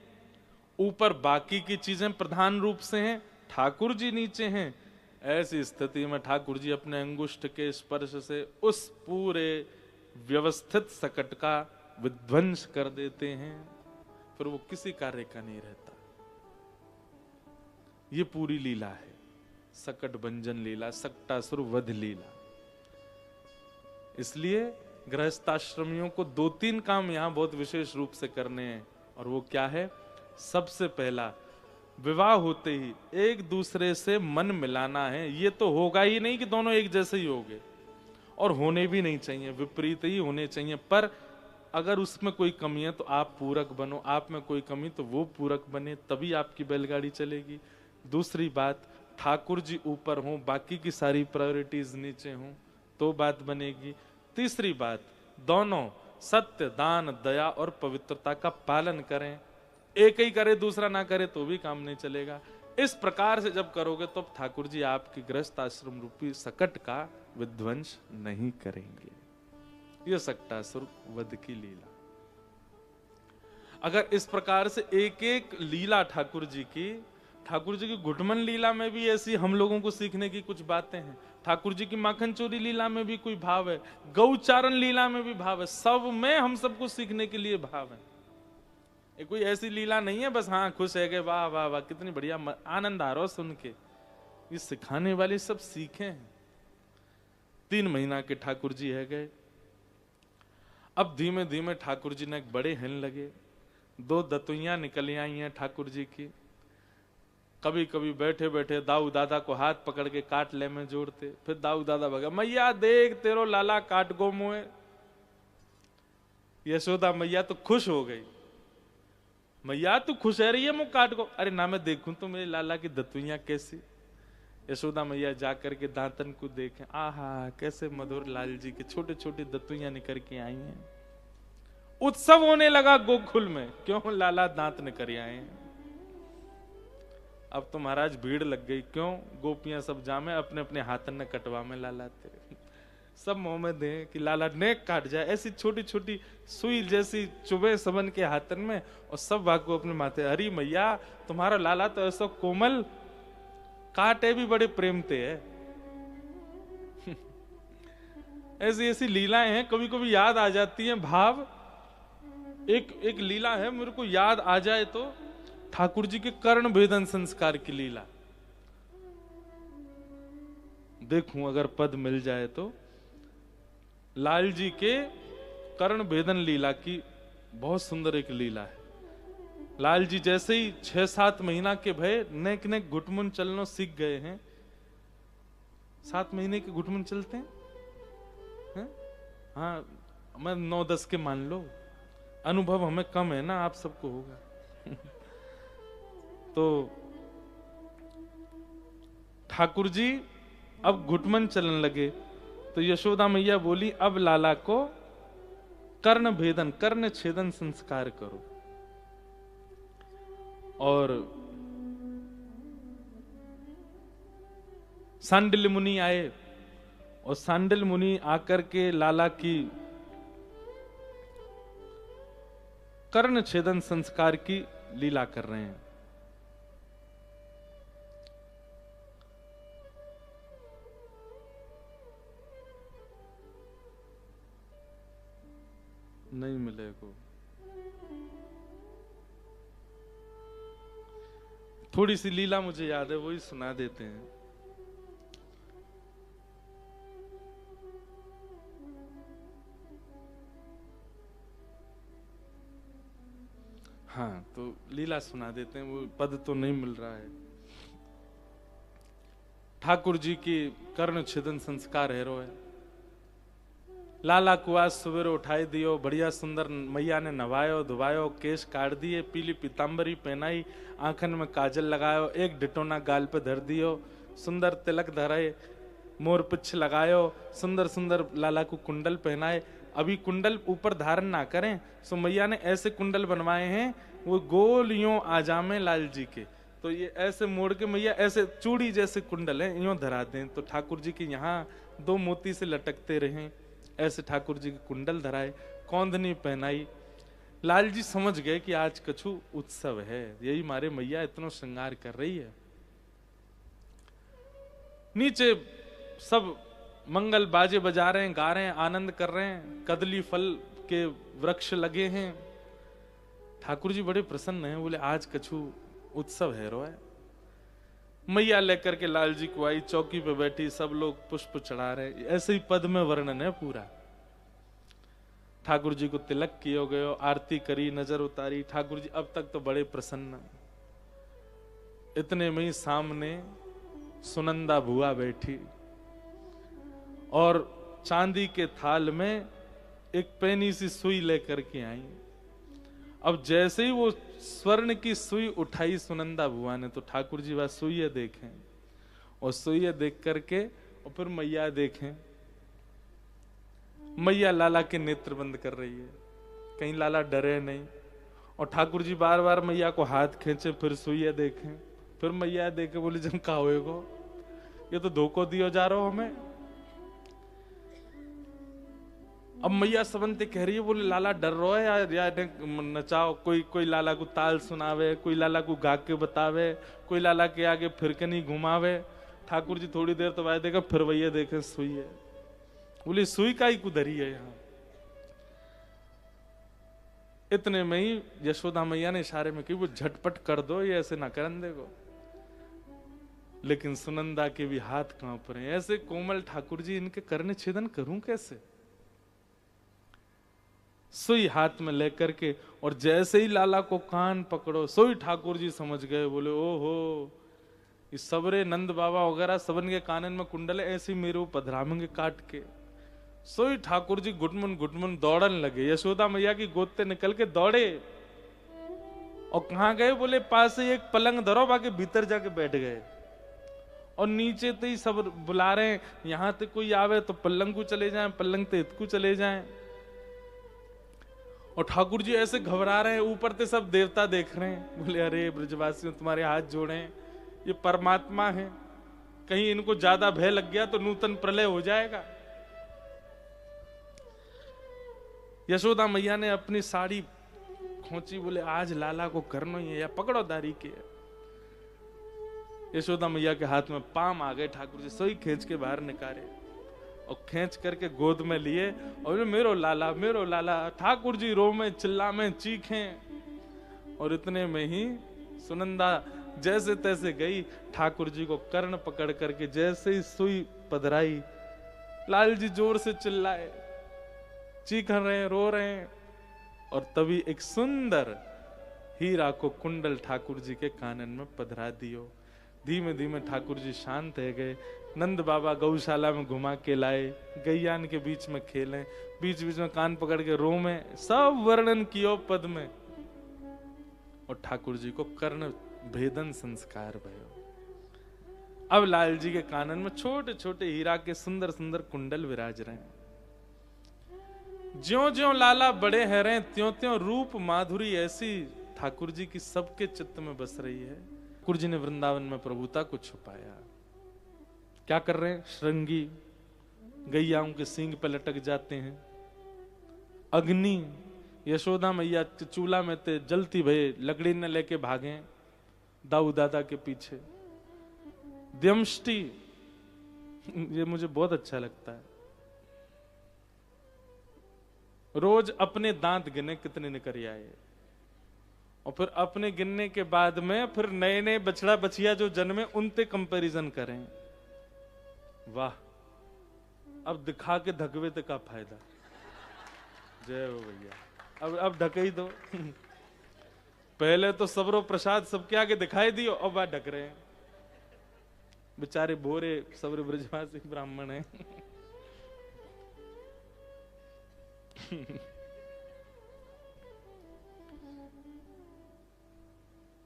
ऊपर बाकी की चीजें प्रधान रूप से हैं, ठाकुर जी नीचे हैं, ऐसी स्थिति में ठाकुर जी अपने अंगुष्ठ के स्पर्श से उस पूरे व्यवस्थित सकट का विध्वंस कर देते हैं। फिर वो किसी कार्य का नहीं रहता। ये पूरी लीला है, सकट भंजन लीला, सक्टासुर वध लीला। इसलिए गृहस्थाश्रमियों को 2-3 काम यहां बहुत विशेष रूप से करने हैं। और वो क्या है? सबसे पहला, विवाह होते ही एक दूसरे से मन मिलाना है। ये तो होगा ही नहीं कि दोनों एक जैसे ही होंगे, और होने भी नहीं चाहिए, विपरीत ही होने चाहिए। पर अगर उसमें कोई कमी है तो आप पूरक बनो, आप में कोई कमी तो वो पूरक बने, तभी आपकी बैलगाड़ी चलेगी। दूसरी बात, ठाकुर जी ऊपर हों, बाकी की सारी प्रायोरिटीज नीचे हों, तो बात बनेगी। तीसरी बात, दोनों सत्य, दान, दया और पवित्रता का पालन करें। एक ही करे दूसरा ना करे तो भी काम नहीं चलेगा। इस प्रकार से जब करोगे तो ठाकुर जी आपकी गृहस्थ आश्रम रूपी सकट का विध्वंस नहीं करेंगे। यह सक्टासुर वध की लीला। अगर इस प्रकार से एक एक लीला ठाकुर जी की घुटमन लीला में भी ऐसी हम लोगों को सीखने की कुछ बातें हैं। ठाकुर जी की माखन चोरी लीला में भी कोई भाव है, गौचारण लीला में भी भाव है, सब में हम सबको सीखने के लिए भाव है। ये कोई ऐसी लीला नहीं है बस हाँ खुश है कि वाह वाह वाह कितनी बढ़िया, आनंद आ रहा हो सुन के। ये सिखाने वाले सब सीखे हैं। 3 महीना के ठाकुर जी है गए। अब धीमे धीमे ठाकुर जी ने बड़े हिलने लगे। 2 दतुइयां निकल आई हैं ठाकुर जी की। कभी कभी बैठे बैठे दाऊ दादा को हाथ पकड़ के काट ले में जोड़ते। फिर दाऊ दादा भगा, मैया देख तेरो लाला काट गो मुए। यशोदा मैया तो खुश हो गई, मैया तू खुश है रही है मुँह काट को। अरे ना मैं देखूं तो मेरे लाला की दतुइयां कैसी। यशोदा मैया जाकर के दांतन को देखें, आहा कैसे मधुर लाल जी के छोटे छोटे दतुइयां निकल के आई हैं। उत्सव होने लगा गोकुल में, क्यों? लाला दांत निकल आए हैं। अब तो महाराज भीड़ लग गई, क्यों? गोपियां सब जामे अपने अपने हाथन ने कटवा में लालाते, सब मुंह में दे कि लाला नेक काट जाए। ऐसी छोटी छोटी सुई जैसी चुभे सबन के हाथन में, और सब भाग को अपने माथे। हरी मैया तुम्हारा लाला तो ऐसा कोमल, काटे भी बड़े प्रेम ते है। ऐसी ऐसी लीलाएं हैं, कभी कभी याद आ जाती हैं भाव। एक लीला है मेरे को याद आ जाए तो, ठाकुर जी के कर्ण भेदन संस्कार की लीला देखूं अगर पद मिल जाए तो। लाल जी के कर्ण भेदन लीला की बहुत सुंदर एक लीला है। लाल जी जैसे ही 6-7 महीना के भय नेक नेक घुटमुन चलना सीख गए हैं। 7 महीने के घुटमुन चलते हैं? हाँ मैं 9-10 के मान लो, अनुभव हमें कम है ना, आप सबको होगा। तो ठाकुर जी अब घुटमन चलने लगे। तो तो यशोदा मैया बोली अब लाला को कर्ण भेदन, कर्ण छेदन संस्कार करो। और सांडिल्य मुनि आए और सांडिल्य मुनि आकर के लाला की कर्ण छेदन संस्कार की लीला कर रहे हैं। नहीं मिलेगा, थोड़ी सी लीला मुझे याद है, वही सुना देते हैं। हाँ, तो लीला सुना देते हैं, वो पद तो नहीं मिल रहा है। ठाकुर जी की कर्ण छेदन संस्कार हेरो है। लाला को आज सवेरे उठाई दियो, बढ़िया सुंदर मैया ने नवायो धुवायो, केश काट दिए, पीली पीतांबरी पहनाई, आंखन में काजल लगायो, एक डिटोना गाल पे धर दियो, सुंदर तिलक धराए, मोर पिछ लगायो, सुंदर सुंदर लाला को कुंडल पहनाए। अभी कुंडल ऊपर धारण ना करें, सो मैया ने ऐसे कुंडल बनवाए हैं, वो गोल यूं आ जामे लाल जी के, तो ये ऐसे मोड़ के मैया ऐसे चूड़ी जैसे कुंडल है यूं धरा दें, तो ठाकुर जी के यहाँ 2 मोती से लटकते रहें, ऐसे ठाकुर जी के कुंडल धराए, कौंधनी पहनाई। लाल जी समझ गए कि आज कछु उत्सव है, यही मारे मैया इतना श्रृंगार कर रही है। नीचे सब मंगल बाजे बजा रहे हैं, गा रहे हैं, आनंद कर रहे हैं, कदली फल के वृक्ष लगे हैं। ठाकुर जी बड़े प्रसन्न हैं, बोले आज कछु उत्सव है रो है। मैया लेकर के लाल जी को आई, चौकी पे बैठी, सब लोग पुष्प चढ़ा रहे, ऐसे ही पद में वर्णन है पूरा। ठाकुर जी को तिलक किया गयो, आरती करी, नजर उतारी, ठाकुर जी अब तक तो बड़े प्रसन्न। इतने में ही सामने सुनंदा बुआ बैठी और चांदी के थाल में एक पैनी सी सुई लेकर के आई। अब जैसे ही वो स्वर्ण की सुई उठाई सुनंदा बुआ ने, तो ठाकुर जी वह सुई देखें, और सुई देख करके और फिर मैया देखें। मैया लाला के नेत्र बंद कर रही है, कहीं लाला डरे नहीं, और ठाकुर जी बार बार मैया को हाथ खींचे, फिर सुई देखें, फिर मैया देखे, बोले जन का होएगो, ये तो धोखो दियो जा रहा हो हमें। अब मैया सबंते कह रही है, बोले लाला डर रहा है यार, या नचाओ, कोई लाला को ताल सुनावे, कोई लाला को गा के बतावे, कोई लाला के आगे फिर के नहीं घुमावे। ठाकुर जी थोड़ी देर तो वाय देखा, फिर वही देखे सुई है, बोले सुई का ही कुधरी है यहाँ। इतने में ही यशोदा मैया ने इशारे में कही, वो झटपट कर दो, ये ऐसे ना करन देगो। लेकिन सुनंदा के भी हाथ कांप रहे हैं, ऐसे कोमल ठाकुर जी, इनके करने छेदन करूं कैसे। सुई हाथ में लेकर के, और जैसे ही लाला को कान पकड़ो, सोई ठाकुर जी समझ गए, बोले ओहो, ये सबरे नंद बाबा वगैरह सबन के कानन में कुंडल, ऐसे मेरे पधरामेंगे काट के। सोई ठाकुर जी गुटमुन दौड़न लगे, यशोदा मैया की गोद से निकल के दौड़े, और कहां गए, बोले पास से एक पलंग धरो, बाकी भीतर जाके बैठ गए। और नीचे तो ही सब बुला रहे हैं, यहां तक कोई आवे तो पलंग को चले जाएं, पलंग ते इतकू चले जाएं। और ठाकुर जी ऐसे घबरा रहे हैं, ऊपर से सब देवता देख रहे हैं, बोले अरे ब्रजवासियों तुम्हारे हाथ जोड़े, ये परमात्मा है, कहीं इनको ज्यादा भय लग गया तो नूतन प्रलय हो जाएगा। यशोदा मैया ने अपनी साड़ी खोची, बोले आज लाला को करना ही है, या पकड़ो दारी के। यशोदा मैया के हाथ में पाम आ गए, ठाकुर जी सोई खींच के बाहर निकाले और खींच करके गोद में लिए, और मेरो लाला। ठाकुर जी रो में चिल्ला में चीखें। और इतने में ही सुनंदा जैसे तैसे गई, ठाकुर जी को कर्ण पकड़ करके जैसे ही सुई पधराई, लाल जी जोर से चिल्लाए, चीख रहे हैं, रो रहे हैं। और तभी एक सुंदर हीरा को कुंडल ठाकुर जी के कानन में पधरा दियो। धीमे धीमे ठाकुर जी शांत है गए। नंद बाबा गौशाला में घुमा के लाए, गैयान के बीच में खेले, बीच बीच में कान पकड़ के रो में, सब वर्णन कियो पद में। और ठाकुर जी को कर्ण भेदन संस्कार भयो। अब लाल जी के कानन में छोटे छोटे हीरा के सुंदर सुंदर कुंडल विराज रहे हैं। ज्यों ज्यों लाला बड़े हैं रहे, त्यों त्यों रूप माधुरी ऐसी ठाकुर जी की सबके चित्त में बस रही है। ठाकुर जी ने वृंदावन में प्रभुता को छुपाया। क्या कर रहे हैं? श्रृंगी गैयाओं के सींग पे लटक जाते हैं। अग्नि यशोदा मैया चूल्हा में ते जलती भये लकड़ी न लेके भागे दाऊ दादा के पीछे। द्यमष्टि, ये मुझे बहुत अच्छा लगता है। रोज अपने दांत गिने कितने निकल आए, और फिर अपने गिनने के बाद में फिर नए नए बछड़ा बछिया जो जन्मे उनसे कंपैरिजन करें। वाह, अब दिखा के धकवे ते का फायदा। जय हो भैया, अब ढके ही दो। पहले तो सबरो प्रसाद सबके आगे दिखाई दियो, अब वह ढक रहे हैं बेचारे भोरे सबरे ब्रजवासी ब्राह्मण हैं।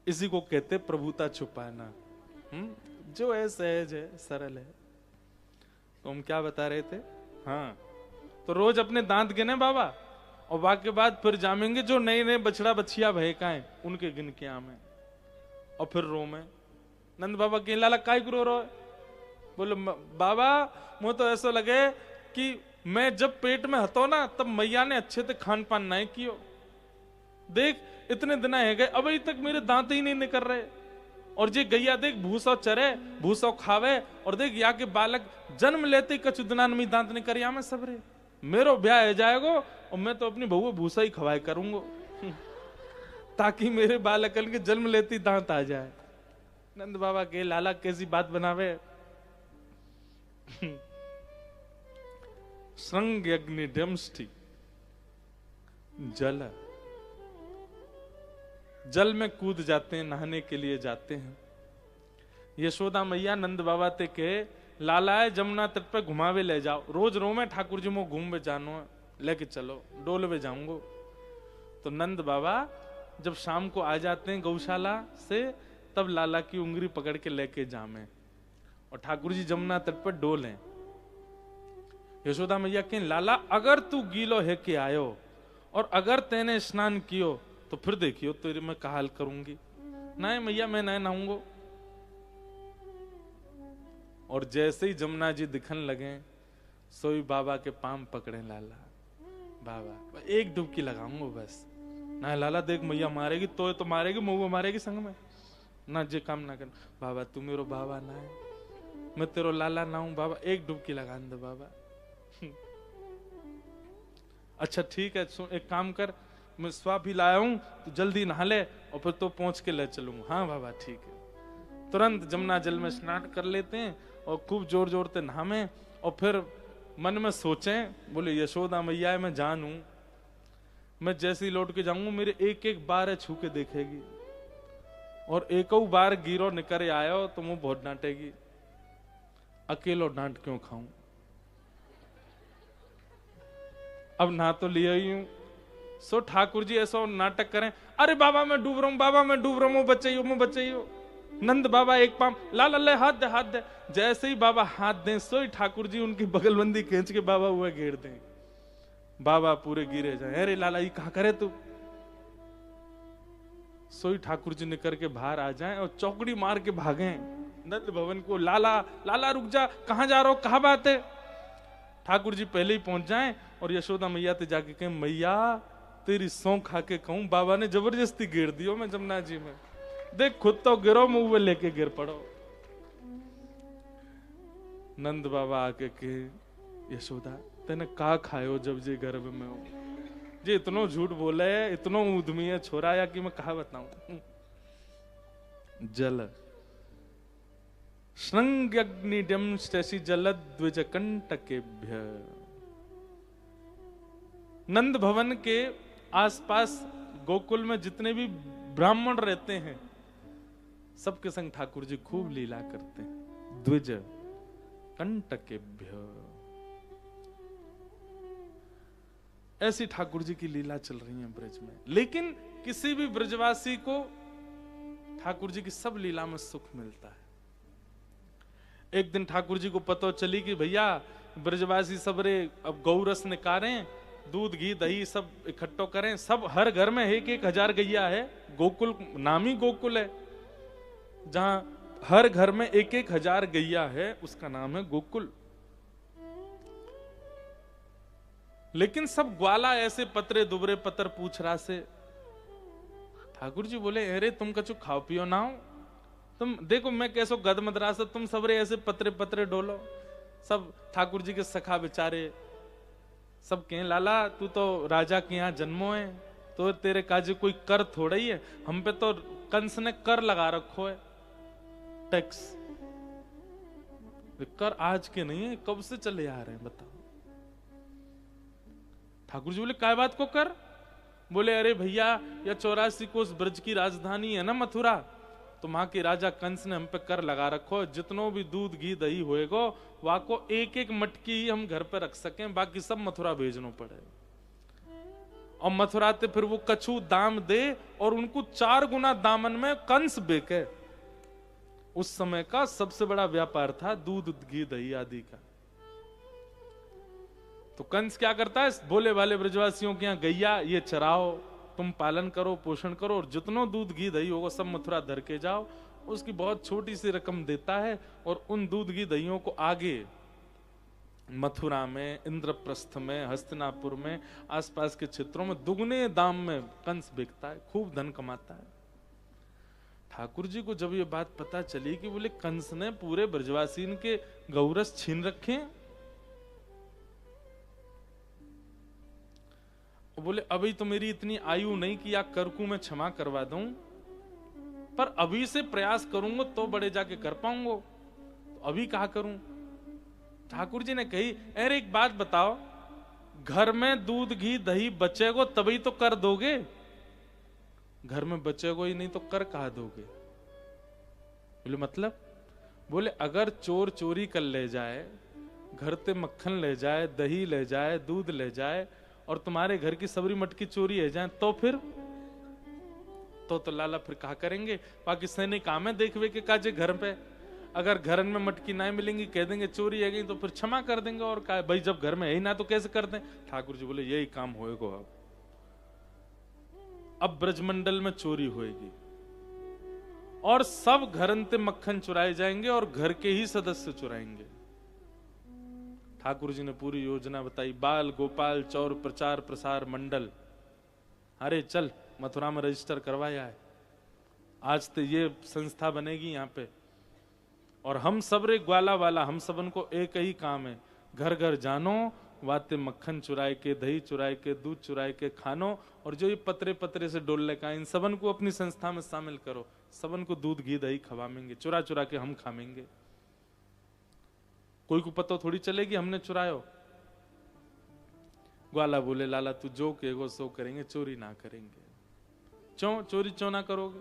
इसी को कहते प्रभुता छुपाना। जो है सहज है, सरल है। तो हम क्या बता रहे थे? हाँ, तो रोज अपने दांत गिने बाबा, और वाक के बाद फिर जामेंगे जो नए नए बछड़ा बछिया भयकाएं उनके गिन के आमे, और फिर रो में नंद बाबा के लाला काय रो रो। बोले बाबा मुझे तो ऐसा लगे कि मैं जब पेट में हतो ना तब मैया ने अच्छे से खान पान नहीं कियो। देख इतने दिन है गए अभी तक मेरे दांत ही नहीं निकल रहे, और जे गैया देख भूसा चरे भूसा खावे, और देख या के बालक जन्म लेते कछु दिना में दांत निकल या में सबरे। मेरो ब्याह हो जाएगा और मैं तो अपनी बहू भूसा ही खवाए करूंगा ताकि मेरे बालकन के जन्म लेती दांत आ जाए। नंद बाबा के लाला कैसी बात बनावे। श्रृंग अग्नि डमष्टि, जल में कूद जाते हैं, नहाने के लिए जाते हैं। यशोदा मैया नंद बाबा ते के लाला है जमुना तट पे घुमावे ले जाओ। रोज रो में ठाकुर जी मो घूम जानो लेके चलो, डोल में जाऊंगो। तो नंद बाबा जब शाम को आ जाते हैं गौशाला से, तब लाला की उंगली पकड़ के लेके जामे, और ठाकुर जी जमुना तट पर डोले। यशोदा मैया के लाला अगर तू गीलो है के आयो और अगर तेने स्नान कियो तो फिर देखियो तेरे मैं का हाल करूंगी। नहीं मैया मैं नहीं नहाऊंगो। और जैसे ही जमुना जी दिखन लगे सोई बाबा के पाम पकड़े लाला। बाबा एक डुबकी लगाऊंगो बस। ना लाला देख मैया मारेगी तो मारेगी, मऊआ मारेगी संग में ना, जे काम ना कर। बाबा तू मेरो बाबा ना है, मैं तेरो लाला ना हूं बाबा, एक डुबकी लगा दे बाबा। अच्छा ठीक है, एक काम कर, मैं स्वा भी लाया हूं, तू जल्दी नहा ले और फिर तो पहुंच के ले चलूंगा। हाँ बाबा ठीक है। तुरंत जमुना जल में स्नान कर लेते हैं और खूब जोर जोर से नहामे, और फिर मन में सोचें बोले यशोदा मैया मैं जानू, मैं जैसे ही लौट के जाऊंगा मेरे एक एक बार छू के देखेगी, और एक बार गिरो निकर आयो तो मुंह बहुत डांटेगी। अकेलो डांट क्यों खाऊं? अब ना तो लिया ही हूं। सो ठाकुर जी ऐसा नाटक करें, अरे बाबा मैं डूब रहा हूं, बाबा मैं डूब रहा हूं, मुंह बचाइयो। नंद बाबा एक पाम लाल अल्लाह हाथ दे हाथ दे। जैसे ही बाबा हाथ दें सोई ठाकुर जी उनकी बगलबंदी खींच के बाबा हुआ घेर दें। बाबा पूरे गिरे जाए, अरे लाला ये कहा करे तू। सोई ठाकुर जी निकल के बाहर आ जाएं और चौकड़ी मार के भागे नंद भवन को। लाला लाला रुक जा, कहां जा रहा हो, कहा बात है? ठाकुर जी पहले ही पहुंच जाएं और यशोदा मैया ते जाके कहें मैया तेरी सौं खा के कहूं बाबा ने जबरदस्ती गिर दियो मैं जमुना जी में, देख खुद तो गिरो मुंह लेके गिर पड़ो। नंद बाबा आके के यशोदा तेने का खायो जब जे गर्भ में हो, जे इतनो झूठ बोले है, इतनो उद्यमी है छोरा या कि मैं कहा बताऊं। जल श्रृंग्यग्निड्यम शशि जलद्विज कंटकेभ्य। नंद भवन के आसपास गोकुल में जितने भी ब्राह्मण रहते हैं सबके संग ठाकुर जी खूब लीला करते हैं। द्विज कंटकेभ्य, ऐसी ठाकुर जी की लीला चल रही है ब्रज में। लेकिन किसी भी ब्रजवासी को ठाकुर जी की सब लीला में सुख मिलता है। एक दिन ठाकुर जी को पता चली कि भैया ब्रजवासी सबरे अब गौरस निकालें, दूध घी दही सब इकट्ठो करें, सब हर घर में 1,000 गैया है। गोकुल नामी गोकुल है, जहां हर घर में 1,000 गैया है, उसका नाम है गोकुल। लेकिन सब ग्वाला ऐसे पतरे दुबरे पतर पूछ रहा से। ठाकुर जी बोले, अरे तुम कछु खाओ पियो ना हो, तुम देखो मैं कैसो गद मदरा से, तुम सबरे ऐसे पतरे पतरे डोलो। सब ठाकुर जी के सखा बेचारे सब कहें, लाला तू तो राजा के यहाँ जन्मो है, तो तेरे काजे कोई कर थोड़ा ही है, हम पे तो कंस ने कर लगा रखो है, टैक्स। कर आज के नहीं है, कब से चले आ रहे हैं बताओ। ठाकुर जी बोले, काय बात को कर? बोले, अरे भैया यह 84 कोस ब्रज की राजधानी है ना मथुरा, तो वहां के राजा कंस ने हम पे कर लगा रखो, जितनो भी दूध घी दही होएगो वहां को एक एक मटकी ही हम घर पे रख सकें, बाकी सब मथुरा भेजनो पड़े। और मथुरा ते फिर वो कछु दाम दे और उनको 4 गुना दामन में कंस बेके। उस समय का सबसे बड़ा व्यापार था दूध घी दही आदि का। तो कंस क्या करता है, भोले वाले ब्रजवासियों के यहाँ गैया ये चराओ, तुम पालन करो पोषण करो, और जितनो दूध घी दही होगा सब मथुरा धर के जाओ। उसकी बहुत छोटी सी रकम देता है, और उन दूध घी दहियों को आगे मथुरा में, इंद्रप्रस्थ में, हस्तिनापुर में, आसपास के क्षेत्रों में दुगने दाम में कंस बिकता है, खूब धन कमाता है। ठाकुर जी को जब ये बात पता चली कि बोले कंस ने पूरे ब्रजवासीन के गौरस छीन रखे, बोले अभी तो मेरी इतनी आयु नहीं कि या करकू मैं क्षमा करवा दूं, पर अभी से प्रयास करूंगा तो बड़े जाके कर पाऊंगा, तो अभी कहा करूं। ठाकुर जी ने कही, अरे एक बात बताओ, घर में दूध घी दही बचेगो तभी तो कर दोगे, घर में बचेगो ही नहीं तो कर कहा दोगे? बोले मतलब? बोले अगर चोर चोरी कर ले जाए, घर से मक्खन ले जाए, दही ले जाए, दूध ले जाए, और तुम्हारे घर की सबरी मटकी चोरी है जाए, तो फिर तो लाला फिर कहा करेंगे, बाकी सैनिक काम है देखवे के काजे घर पे, अगर घर में मटकी ना मिलेंगी कह देंगे चोरी है गई, तो फिर क्षमा कर देंगे, और का भाई जब घर में है ही ना तो कैसे कर दें। ठाकुर जी बोले यही काम होएगा, अब ब्रजमंडल में चोरी होएगी और सब घरन ते मक्खन चुराए जाएंगे और घर के ही सदस्य चुराएंगे। ठाकुर जी ने पूरी योजना बताई, बाल गोपाल चौर प्रचार प्रसार मंडल, अरे चल मथुरा में रजिस्टर करवाया है, आज तो ये संस्था बनेगी यहाँ पे, और हम सब रे ग्वाला वाला हम सबन को एक ही काम है, घर घर जानो, वाते मक्खन चुराए के, दही चुराए के, दूध चुराए के खानो, और जो ये पतरे पतरे से डोलने का, इन सबन को अपनी संस्था में शामिल करो, सबन को दूध घी दही खवाएंगे, चुरा चुरा के हम खाएंगे, कोई को पता थोड़ी चलेगी हमने चुरायो। ग्वाला बोले, लाला तू जो कहेगो सो करेंगे, चोरी ना करेंगे। चोरी क्यों ना करोगे?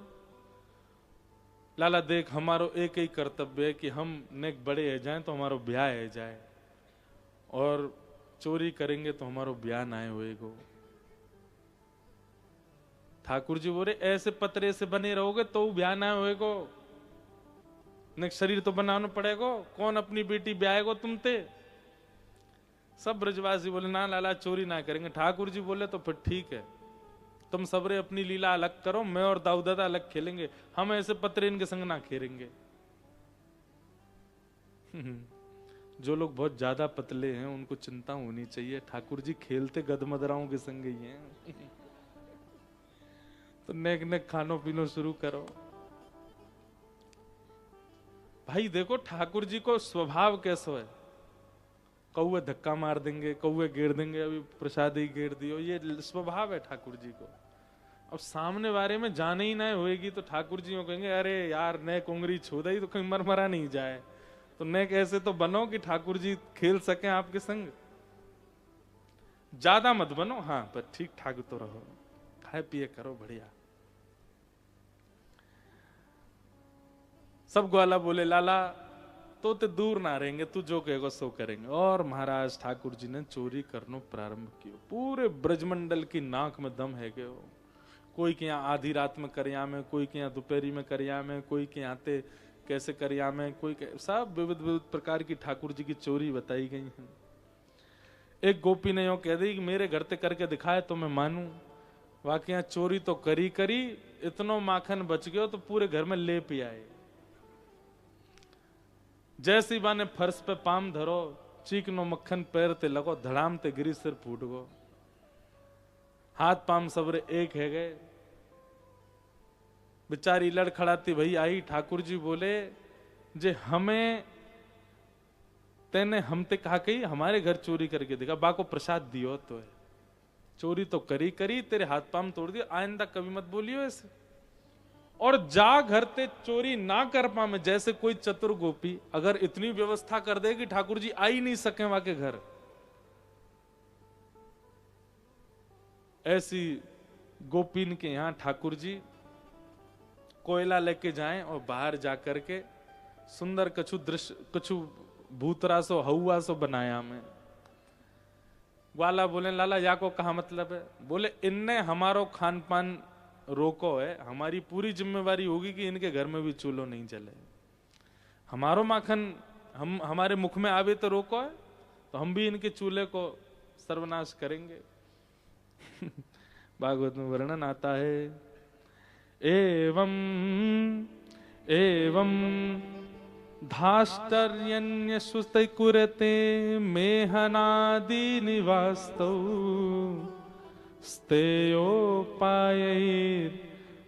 लाला देख, हमारो एक ही कर्तव्य है कि हम ने बड़े है जाए तो हमारो ब्याह है जाए, और चोरी करेंगे तो हमारो ब्याह ना होएगो। ठाकुर जी बोले, ऐसे पतरे से बने रहोगे तो ब्याह ना होएगो, शरीर तो बनाना पड़ेगा, कौन अपनी बेटी ब्याहेगो तुमते? सब ब्रजवासी बोले, ना लाला चोरी ना करेंगे। ठाकुर जी बोले, तो फिर ठीक है, तुम सबरे अपनी लीला अलग करो, मैं और दाऊ दादा अलग खेलेंगे, हम ऐसे पतरे इनके संग ना खेलेंगे। जो लोग बहुत ज्यादा पतले हैं उनको चिंता होनी चाहिए, ठाकुर जी खेलते गदमदराओं के संग ही हैं। तो नेक नेक खानो पीनो शुरू करो। भाई देखो ठाकुर जी को स्वभाव कैसा है, कौए धक्का मार देंगे, कौए गेर देंगे, अभी प्रसाद ही गेर दियो, ये स्वभाव है ठाकुर जी को। अब सामने वाले में जाने ही ना होएगी तो ठाकुर जी कहेंगे, अरे यार नेक उंगली छू दई तो कहीं मरमरा नहीं जाए, तो नेक ऐसे तो बनो कि ठाकुर जी खेल सके आपके संग, ज्यादा मत बनो, हाँ पर ठीक ठाक तो रहो, खाए पिए करो बढ़िया। सब ग्वाला बोले, लाला तो ते दूर ना रहेंगे, तू जो कहेगा सो करेंगे। और महाराज ठाकुर जी ने चोरी करनो प्रारंभ किया, पूरे ब्रजमंडल की नाक में दम है गयो। कोई के यहाँ आधी रात में करिया में, कोई के यहाँ दोपहरी में करिया में, कोई के यहाँ ते कैसे करिया में, कोई सब विविध विविध प्रकार की ठाकुर जी की चोरी बताई गई है। एक गोपी ने यूं कह दी कि मेरे घर ते करके दिखाए तो मैं मानूं। वाकई चोरी तो करी करी, इतनो माखन बच गयो तो पूरे घर में ले पी आए। जैसी बाने फर्श पे पाम धरो, चीकनो मक्खन पैर ते लगो, धड़ाम ते गिरी सिर फूट गो। हाथ पाम सबरे एक है गए। बेचारी लड़खड़ाती भई आई। ठाकुर जी बोले जे हमें तेने हमते कहा कही हमारे घर चोरी करके देखा, बा को प्रसाद दियो तो है। चोरी तो करी करी, तेरे हाथ पाम तोड़ दिए, आइंदा कभी मत बोलियो ऐसे। और जा घर ते चोरी ना कर पावे, जैसे कोई चतुर गोपी अगर इतनी व्यवस्था कर दे कि ठाकुर जी आ ही नहीं सके वहां के घर, ऐसी गोपीन के यहां ठाकुर जी कोयला लेके जाएं और बाहर जाकर के सुंदर कछु दृश्य, कछु भूतरा सो हवा सो बनाया हमें। ग्वाला बोले लाला या को कहा मतलब है? बोले इनने हमारो खान पान रोको है, हमारी पूरी जिम्मेवारी होगी कि इनके घर में भी चूल्हो नहीं जले। हमारो माखन हम हमारे मुख में आवे तो रोको है, तो हम भी इनके चूल्हे को सर्वनाश करेंगे। भागवत में वर्णन आता है, एवं एवं धाष्टर्यन्य सुस्ते कुरते मेहनादि निवास्तौ स्तेयोपायैर्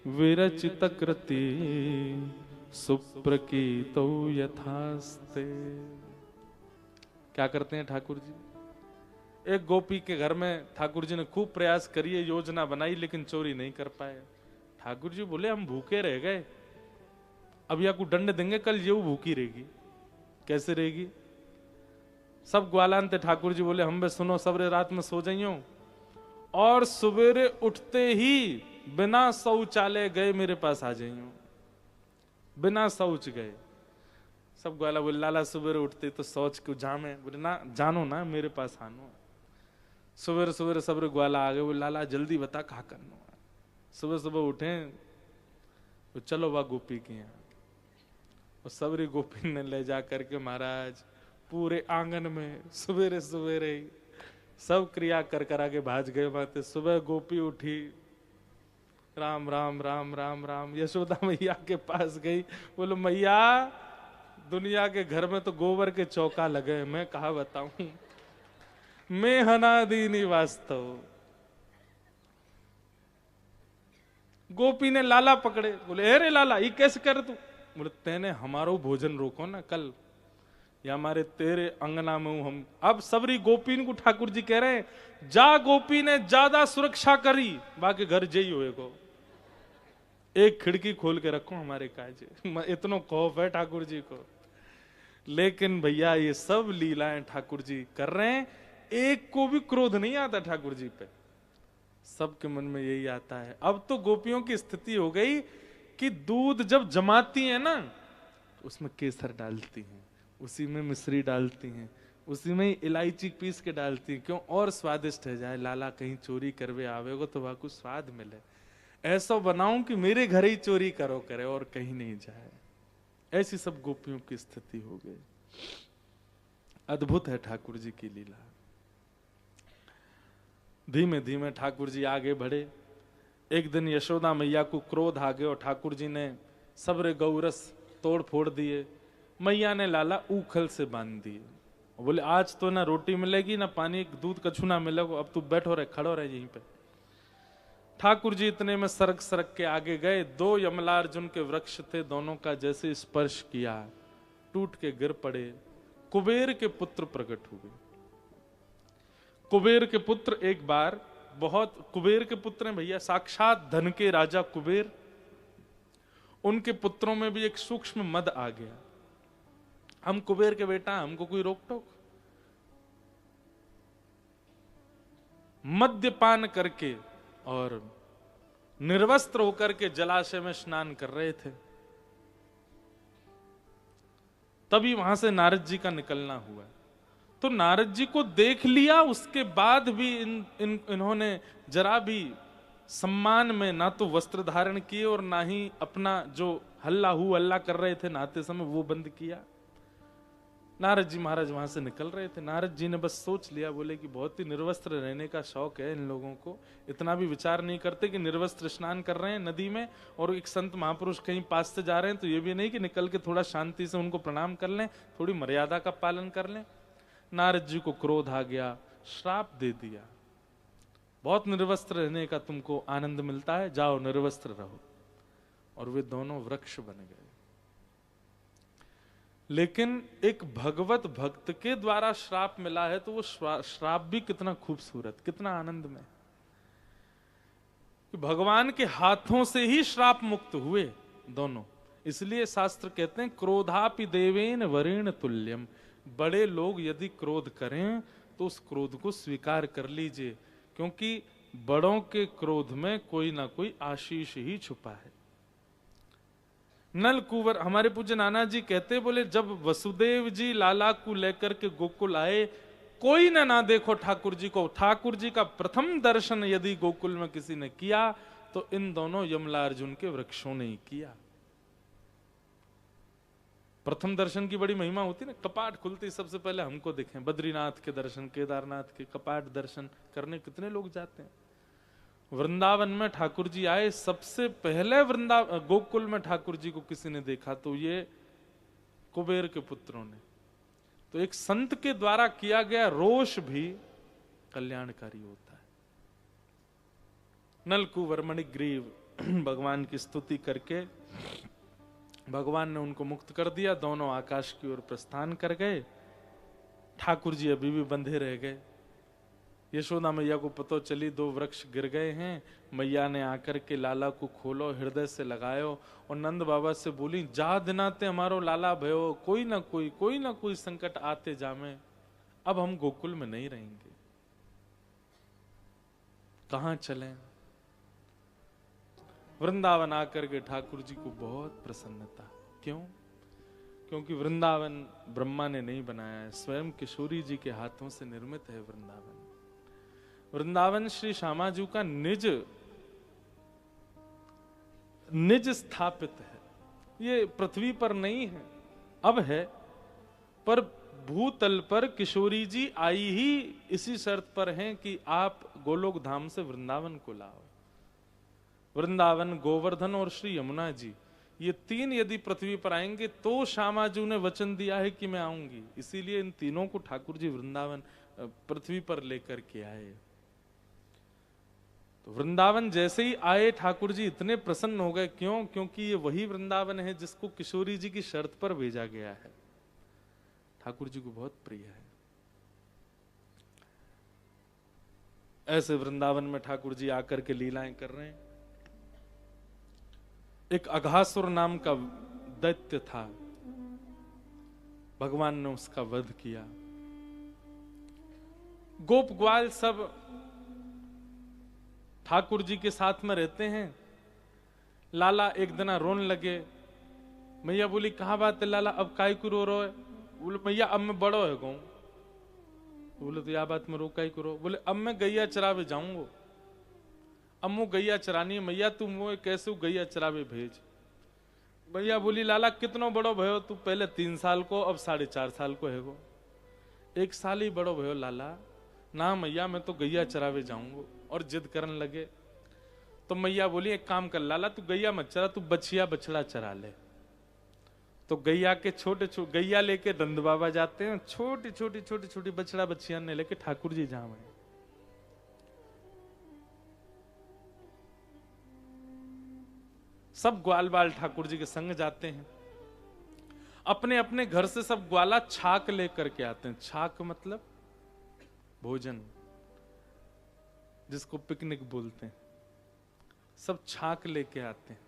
विरचित कृति सुप्रकीतौ यथास्ते। क्या करते हैं ठाकुर जी? एक गोपी के घर में ठाकुर जी ने खूब प्रयास करिए, योजना बनाई, लेकिन चोरी नहीं कर पाए। ठाकुर जी बोले हम भूखे रह गए, अब या को दंड देंगे, कल ये भूखी रहेगी। कैसे रहेगी? सब ग्वालान थे। ठाकुर जी बोले हम बे सुनो, सबरे रात में सो जाइयो और सवेरे उठते ही बिना शौचालय गए मेरे पास आ जाइयो। बिना शौच गए। सब ग्वाला बोले लाला सवेरे उठते तो शौच को जामे। बोले ना जानो ना, मेरे पास आनो। सवेरे सवेरे सबरे ग्वाला आ गए। बोले लाला जल्दी बता कहा करनो। सुबह सुबह उठे तो चलो वह गोपी के यहाँ। और सबरी गोपी ने ले जा करके महाराज पूरे आंगन में सवेरे सवेरे सब क्रिया कर करा के भाज गए बातें। सुबह गोपी उठी, राम राम राम राम राम, यशोदा मैया के पास गई। बोलो मैया दुनिया के घर में तो गोबर के चौका लगे, मैं कहा बताऊं, मैं हनादीनी वास्तव। गोपी ने लाला पकड़े। बोले अरे लाला ये कैसे कर तू? बोले तेने हमारो भोजन रोको ना कल, या हमारे तेरे अंगना में हूं हम। अब सबरी गोपी को ठाकुर जी कह रहे हैं जा गोपी ने ज्यादा सुरक्षा करी, बाकी घर जई हुए को एक खिड़की खोल के रखो हमारे काजे। इतना खौफ है ठाकुर जी को। लेकिन भैया ये सब लीलाएं ठाकुर जी कर रहे हैं, एक को भी क्रोध नहीं आता ठाकुर जी पे। सबके मन में यही आता है। अब तो गोपियों की स्थिति हो गई कि दूध जब जमाती है ना, उसमें केसर डालती हैं, उसी में मिश्री डालती हैं, उसी में इलायची पीस के डालती हैं। क्यों? और स्वादिष्ट है जाए, लाला कहीं चोरी करवे आवेगो तो वहां कुछ स्वाद मिले। ऐसा बनाऊं कि मेरे घर ही चोरी करो करे और कहीं नहीं जाए। ऐसी सब गोपियों की स्थिति हो गई। अद्भुत है ठाकुर जी की लीला। धीमे धीमे ठाकुर जी आगे बढ़े। एक दिन यशोदा मैया को क्रोध आ गया और ठाकुर जी ने सबरे गौरस तोड़ फोड़ दिए। मैया ने लाला ऊखल से बांध दिए। बोले आज तो ना रोटी मिलेगी ना पानी, दूध कछु ना मिलेगा, अब तू बैठो रहे, खड़ो रहे यहीं पे। ठाकुर जी इतने में सरक सरक के आगे गए। दो यमलार्जुन के वृक्ष थे, दोनों का जैसे स्पर्श किया टूट के गिर पड़े। कुबेर के पुत्र प्रकट हुए। कुबेर के पुत्र एक बार बहुत, कुबेर के पुत्र हैं भैया, साक्षात धन के राजा कुबेर। उनके पुत्रों में भी एक सूक्ष्म मद आ गया। हम कुबेर के बेटा, हमको कोई रोक टोक? मद्यपान करके और निर्वस्त्र होकर के जलाशय में स्नान कर रहे थे। तभी वहां से नारद जी का निकलना हुआ। तो नारद जी को देख लिया, उसके बाद भी इन्होंने जरा भी सम्मान में ना तो वस्त्र धारण किए और ना ही अपना जो हल्ला हल्ला कर रहे थे नहाते समय वो बंद किया। नारद जी महाराज वहां से निकल रहे थे, नारद जी ने बस सोच लिया, बोले कि बहुत ही निर्वस्त्र रहने का शौक है इन लोगों को, इतना भी विचार नहीं करते कि निर्वस्त्र स्नान कर रहे हैं नदी में और एक संत महापुरुष कहीं पास से जा रहे हैं तो ये भी नहीं कि निकल के थोड़ा शांति से उनको प्रणाम कर लें, थोड़ी मर्यादा का पालन कर लें। नारद जी को क्रोध आ गया, श्राप दे दिया, बहुत निर्वस्त्र रहने का तुमको आनंद मिलता है, जाओ निर्वस्त्र रहो। और वे दोनों वृक्ष बन गए। लेकिन एक भगवत भक्त के द्वारा श्राप मिला है तो वो श्राप भी कितना खूबसूरत, कितना आनंदमय, भगवान के हाथों से ही श्राप मुक्त हुए दोनों। इसलिए शास्त्र कहते हैं क्रोधापि देवेन वरेण तुल्यम, बड़े लोग यदि क्रोध करें तो उस क्रोध को स्वीकार कर लीजिए, क्योंकि बड़ों के क्रोध में कोई ना कोई आशीष ही छुपा है। नल कुंवर, हमारे पूज्य नाना जी कहते, बोले जब वसुदेव जी लाला को लेकर के गोकुल आए, कोई ना देखो ठाकुर जी को, ठाकुर जी का प्रथम दर्शन यदि गोकुल में किसी ने किया तो इन दोनों यमला अर्जुन के वृक्षों ने ही किया। प्रथम दर्शन की बड़ी महिमा होती ना, कपाट खुलते सबसे पहले हमको दिखें, बद्रीनाथ के दर्शन, केदारनाथ के कपाट दर्शन करने कितने लोग जाते हैं। वृंदावन में ठाकुर जी आए, सबसे पहले गोकुल में ठाकुर जी को किसी ने देखा तो ये कुबेर के पुत्रों ने। तो एक संत के द्वारा किया गया रोष भी कल्याणकारी होता है। नलकुवर मणिग्रीव भगवान की स्तुति करके भगवान ने उनको मुक्त कर दिया, दोनों आकाश की ओर प्रस्थान कर गए। ठाकुर जी अभी भी बंधे रह गए। यशोदा मैया को पता चली 2 वृक्ष गिर गए हैं, मैया ने आकर के लाला को खोलो, हृदय से लगायो और नंद बाबा से बोली, जा दिनाते हमारो लाला भयो, कोई ना कोई संकट आते जामे, अब हम गोकुल में नहीं रहेंगे, कहां चलें। वृंदावन आकर के ठाकुर जी को बहुत प्रसन्नता। क्यों? क्योंकि वृंदावन ब्रह्मा ने नहीं बनाया है, स्वयं किशोरी जी के हाथों से निर्मित है वृंदावन। वृंदावन श्री श्यामा जी का निज स्थापित है, ये पृथ्वी पर नहीं है, अब है, पर भूतल पर किशोरी जी आई ही इसी शर्त पर हैं कि आप गोलोक धाम से वृंदावन को लाओ। वृंदावन, गोवर्धन और श्री यमुना जी, ये 3 यदि पृथ्वी पर आएंगे तो श्यामा जी ने वचन दिया है कि मैं आऊंगी, इसीलिए इन तीनों को ठाकुर जी वृंदावन पृथ्वी पर लेकर के आए। तो वृंदावन जैसे ही आए ठाकुर जी इतने प्रसन्न हो गए। क्यों? क्योंकि ये वही वृंदावन है जिसको किशोरी जी की शर्त पर भेजा गया है, ठाकुर जी को बहुत प्रिय है। ऐसे वृंदावन में ठाकुर जी आकर के लीलाएं कर रहे हैं। एक अघासुर नाम का दैत्य था, भगवान ने उसका वध किया। गोप ग्वाल सब ठाकुर जी के साथ में रहते हैं। लाला एक दिन रोने लगे। मैया बोली, कहाँ बात है लाला, अब काय को रो रहे? बोले मैया अब मैं बड़ो है गऊ। बोले तो या बात में रो काय को रो? बोले अब मैं गैया चरावे जाऊंगा, अब मुझे गैया चरानी है। मैया तू मुझे कैसे गैया चरावे भेज। मैया बोली, लाला कितनो बड़ो भयो तू? पहले 3 साल को, अब 4.5 साल को है गो। 1 साल ही बड़ो भयो लाला। ना मैया मैं तो गैया चरावे जाऊंगा। और जिद करने लगे तो मैया बोली, एक काम कर लाला, तू गैया मत चरा, तू बछिया बछड़ा चरा ले। तो गैया के छोटे गैया लेके नंद बाबा जाते हैं, छोटी छोटी बछड़ा बछिया ने लेके ठाकुर जी जहां है। सब ग्वाल बाल ठाकुर जी के संग जाते हैं। अपने अपने घर से सब ग्वाला छाक लेकर के आते हैं। छाक मतलब भोजन, जिसको पिकनिक बोलते हैं। सब छाक लेके आते हैं।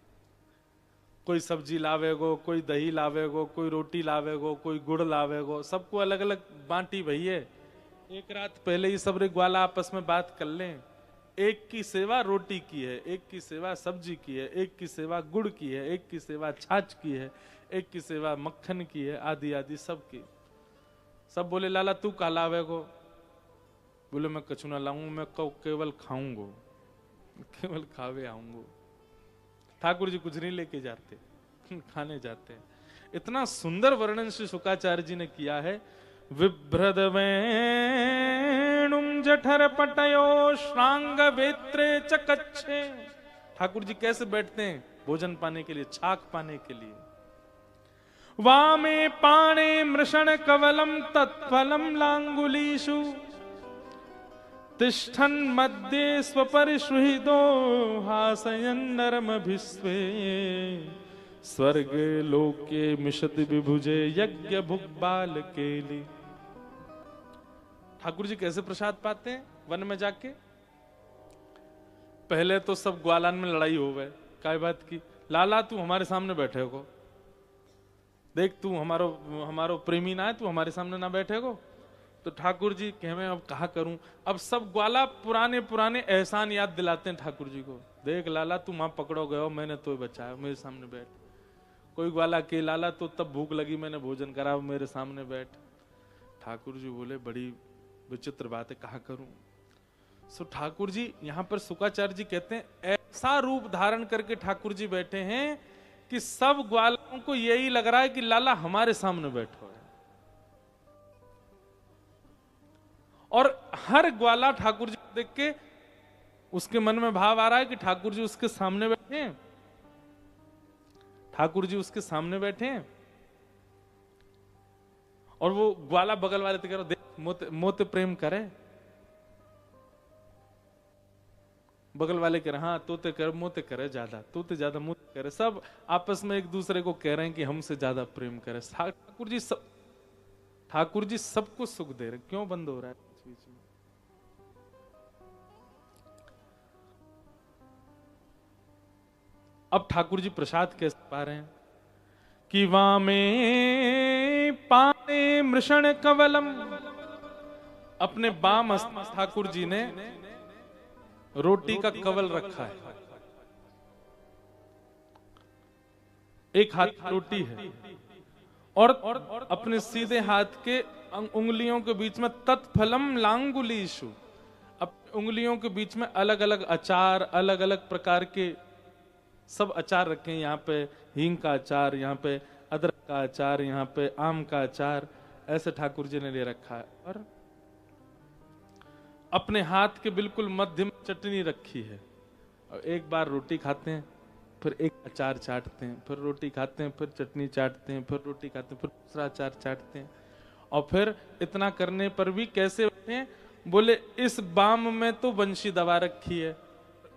कोई सब्जी लावेगो, कोई दही लावेगो, कोई रोटी लावेगो, कोई गुड़ लावेगो, सबको अलग अलग बांटी भैया। एक रात पहले ही सब ग्वाला आपस में बात कर लें। एक की सेवा रोटी की है, एक की सेवा सब्जी की है, एक की सेवा गुड़ की है, एक की सेवा छाछ की है, एक की सेवा मक्खन की है, आदि आदि सब की। सब बोले, लाला तू का लावेगो? बोले मैं कछु ना लाऊं, मैं केवल खाऊंगो। केवल खावे आऊंगो। ठाकुर जी कुछ नहीं लेके जाते, खाने जाते हैं। इतना सुंदर वर्णन श्री शुकाचार्य जी ने किया है। विभ्रद वेणुम जठर पटयो श्रांग वेत्रे चकच्छे। ठाकुर जी कैसे बैठते हैं भोजन पाने के लिए, छाक पाने के लिए। वामे पाणे मृषण कवलम तत्फलम लांगुलीषु तिष्ठन मध्ये स्वपरिश्रुहितो हासयन नरमभिस्वे स्वर्ग लोके मिषति विभुजे यज्ञ भुग्बाल केली। ठाकुर जी कैसे प्रसाद पाते हैं वन में जाके? पहले तो सब ग्वालान में लड़ाई हो गए, काय बात की, लाला तू हमारे सामने बैठे हो, देख तू हमारो प्रेमी ना है, तू हमारे सामने ना बैठे हो। तो ठाकुर जी कहे मैं अब कहा करूं। अब सब ग्वाला पुराने पुराने एहसान याद दिलाते हैं ठाकुर जी को। देख लाला तू वहां पकड़ो गयो, मैंने तो बचाया, मेरे सामने बैठ। कोई ग्वाला के लाला तो तब भूख लगी, मैंने भोजन करा, मेरे सामने बैठ। ठाकुर जी बोले बड़ी विचित्र बात है, कहा करूं। सो ठाकुर जी यहाँ पर शुकाचार्य जी कहते हैं ऐसा रूप धारण करके ठाकुर जी बैठे हैं कि सब ग्वालों को यही लग रहा है कि लाला हमारे सामने बैठो है। और हर ग्वाला ठाकुर जी को देख के उसके मन में भाव आ रहा है कि ठाकुर जी उसके सामने बैठे हैं, ठाकुर जी उसके सामने बैठे हैं। और वो ग्वाला बगल वाले तो कह रहा देख मोते प्रेम करे, बगल वाले कह रहे हाँ तोते कर मोते करे ज्यादा, तोते ज्यादा मोते करे। सब आपस में एक दूसरे को कह रहे हैं कि हमसे ज्यादा प्रेम करे। ठाकुर जी सबको सुख दे रहे, क्यों बंद हो रहा है बीच में? अब ठाकुर जी प्रसाद कैसे पा रहे हैं कि वामे पाने मृषण कवलम, अपने बाम ठाकुर जी ने रोटी का कवल रखा है, एक हाथ रोटी है और अपने सीधे हाथ के उंगलियों के बीच में तत्फलम लांगुलीशु, अब उंगलियों के बीच में अलग अलग अचार, अलग अलग प्रकार के सब अचार रखे हैं। यहाँ पे हींग का अचार, यहाँ पे अदरक का अचार, यहाँ पे आम का अचार, ऐसे ठाकुर जी ने ले रखा है। और अपने हाथ के बिल्कुल मध्य में चटनी रखी है। और एक बार रोटी खाते हैं, फिर एक अचार चाटते हैं, फिर रोटी खाते हैं, फिर चटनी चाटते हैं, फिर रोटी खाते हैं, फिर दूसरा अचार चाटते हैं। और फिर इतना करने पर भी कैसे बैठे हैं? बोले इस बाम में तो बंशी दबा रखी है,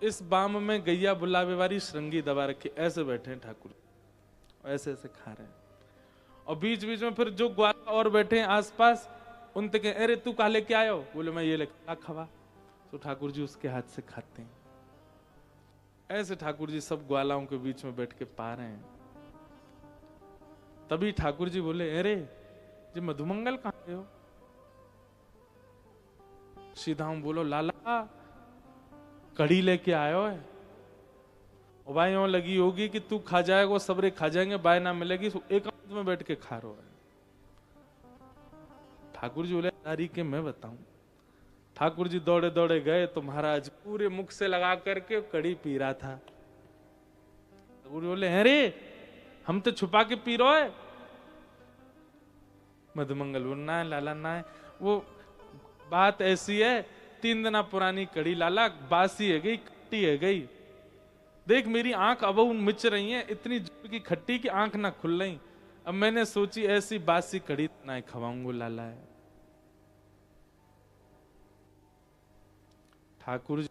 इस बाम में गैया बुलावे वाली श्रृंगी दबा रखी, ऐसे बैठे हैं ठाकुर, ऐसे ऐसे खा रहे हैं। और बीच बीच में फिर जो ग्वाला और बैठे हैं आसपास, उनसे कहे अरे तू कहा लेके आयो? बोले मैं ये लेके खवा। तो ठाकुर जी उसके हाथ से खाते हैं। ऐसे ठाकुर जी सब ग्वालाओं के बीच में बैठ के पा रहे हैं। तभी ठाकुर जी बोले अरे जी मधुमंगल कहाँ गए हो? सीधा हम बोलो लाला कड़ी लेके आयो है। और भाई यूं लगी होगी कि तू खा जाएगा, सबरे खा जाएंगे, बाय ना मिलेगी, एक हाथ में बैठ के खा रहा है। ठाकुर जी बोले तारी के मैं बताऊं। ठाकुर जी दौड़े दौड़े गए तो महाराज पूरे मुख से लगा करके कड़ी पी रहा था। ठाकुर जी बोले अरे हम तो छुपा के पी रहे है। मधुमंगल बोल ना लाला ना, वो बात ऐसी है 3 दिन पुरानी कड़ी लाला, बासी है गई, खट्टी है गई। देख मेरी आंख अब मिच रही है, इतनी जोर की खट्टी की आंख ना खुल रही। अब मैंने सोची ऐसी बासी कड़ी ना खवाऊंगा लाला है। ठाकुर जी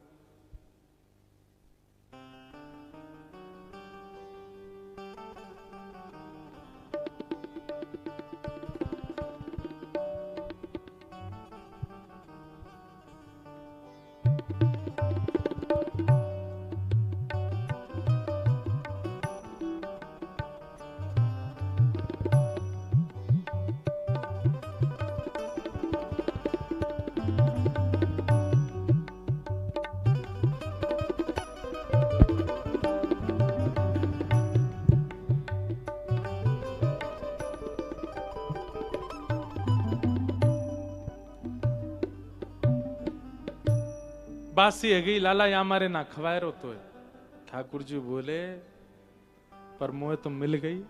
बासी है गई लाला या मारे ना खवाए रो तो है। ठाकुर जी बोले पर मोह तो मिल गई।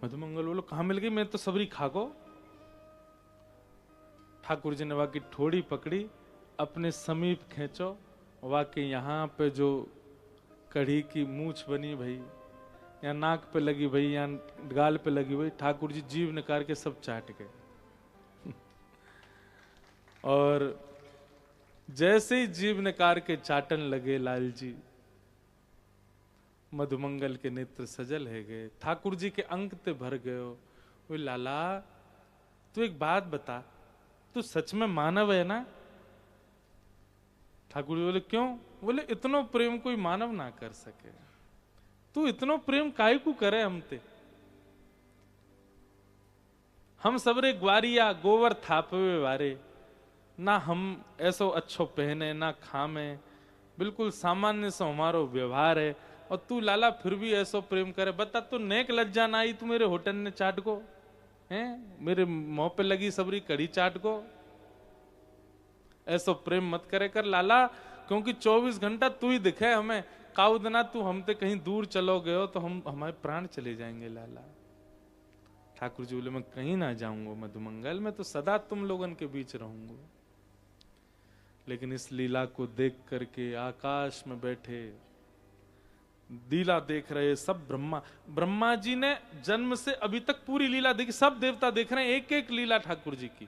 मधुमंगल बोलो कहां मिल गई, मैं तो सबरी खागो। ठाकुर जी ने वाकी ठोड़ी पकड़ी, अपने समीप खींचो, वाकई यहाँ पे जो कढ़ी की मूछ बनी भाई, या नाक पे लगी भाई, या गाल पे लगी भाई, ठाकुर जी जीभ निकाल के सब चाट गए। और जैसे ही जीभ निकाल के चाटन लगे लाल जी, मधुमंगल के नेत्र सजल है गए, ठाकुर जी के अंक ते भर गयो। वो लाला तू एक बात बता, तू सच में मानव है ना? ठाकुर जी बोले क्यों? बोले इतनो प्रेम कोई मानव ना कर सके, तू इतनो प्रेम काहे को करे हमते? हम सबरे ग्वारिया गोवर थापवे वारे, ना हम ऐसो अच्छो पहने ना खामे, बिल्कुल सामान्य से हमारो व्यवहार है, और तू लाला फिर भी ऐसो प्रेम करे। बता तू नेक लज्जा ना आई तू मेरे होटल ने चाट को हैं, मेरे मुंह पे लगी सबरी कड़ी चाट को? ऐसो प्रेम मत करे कर लाला, क्योंकि 24 घंटा तू ही दिखे हमें। काउदना तू हमते कहीं दूर चलो गए हो तो हम हमारे प्राण चले जाएंगे लाला। ठाकुर जी बोले मैं कहीं ना जाऊंगा मधुमंगल, मैं तो सदा तुम लोगन के बीच रहूंगा। लेकिन इस लीला को देख करके आकाश में बैठे लीला देख रहे सब ब्रह्मा जी ने जन्म से अभी तक पूरी लीला देखी, सब देवता देख रहे हैं एक एक लीला ठाकुर जी की।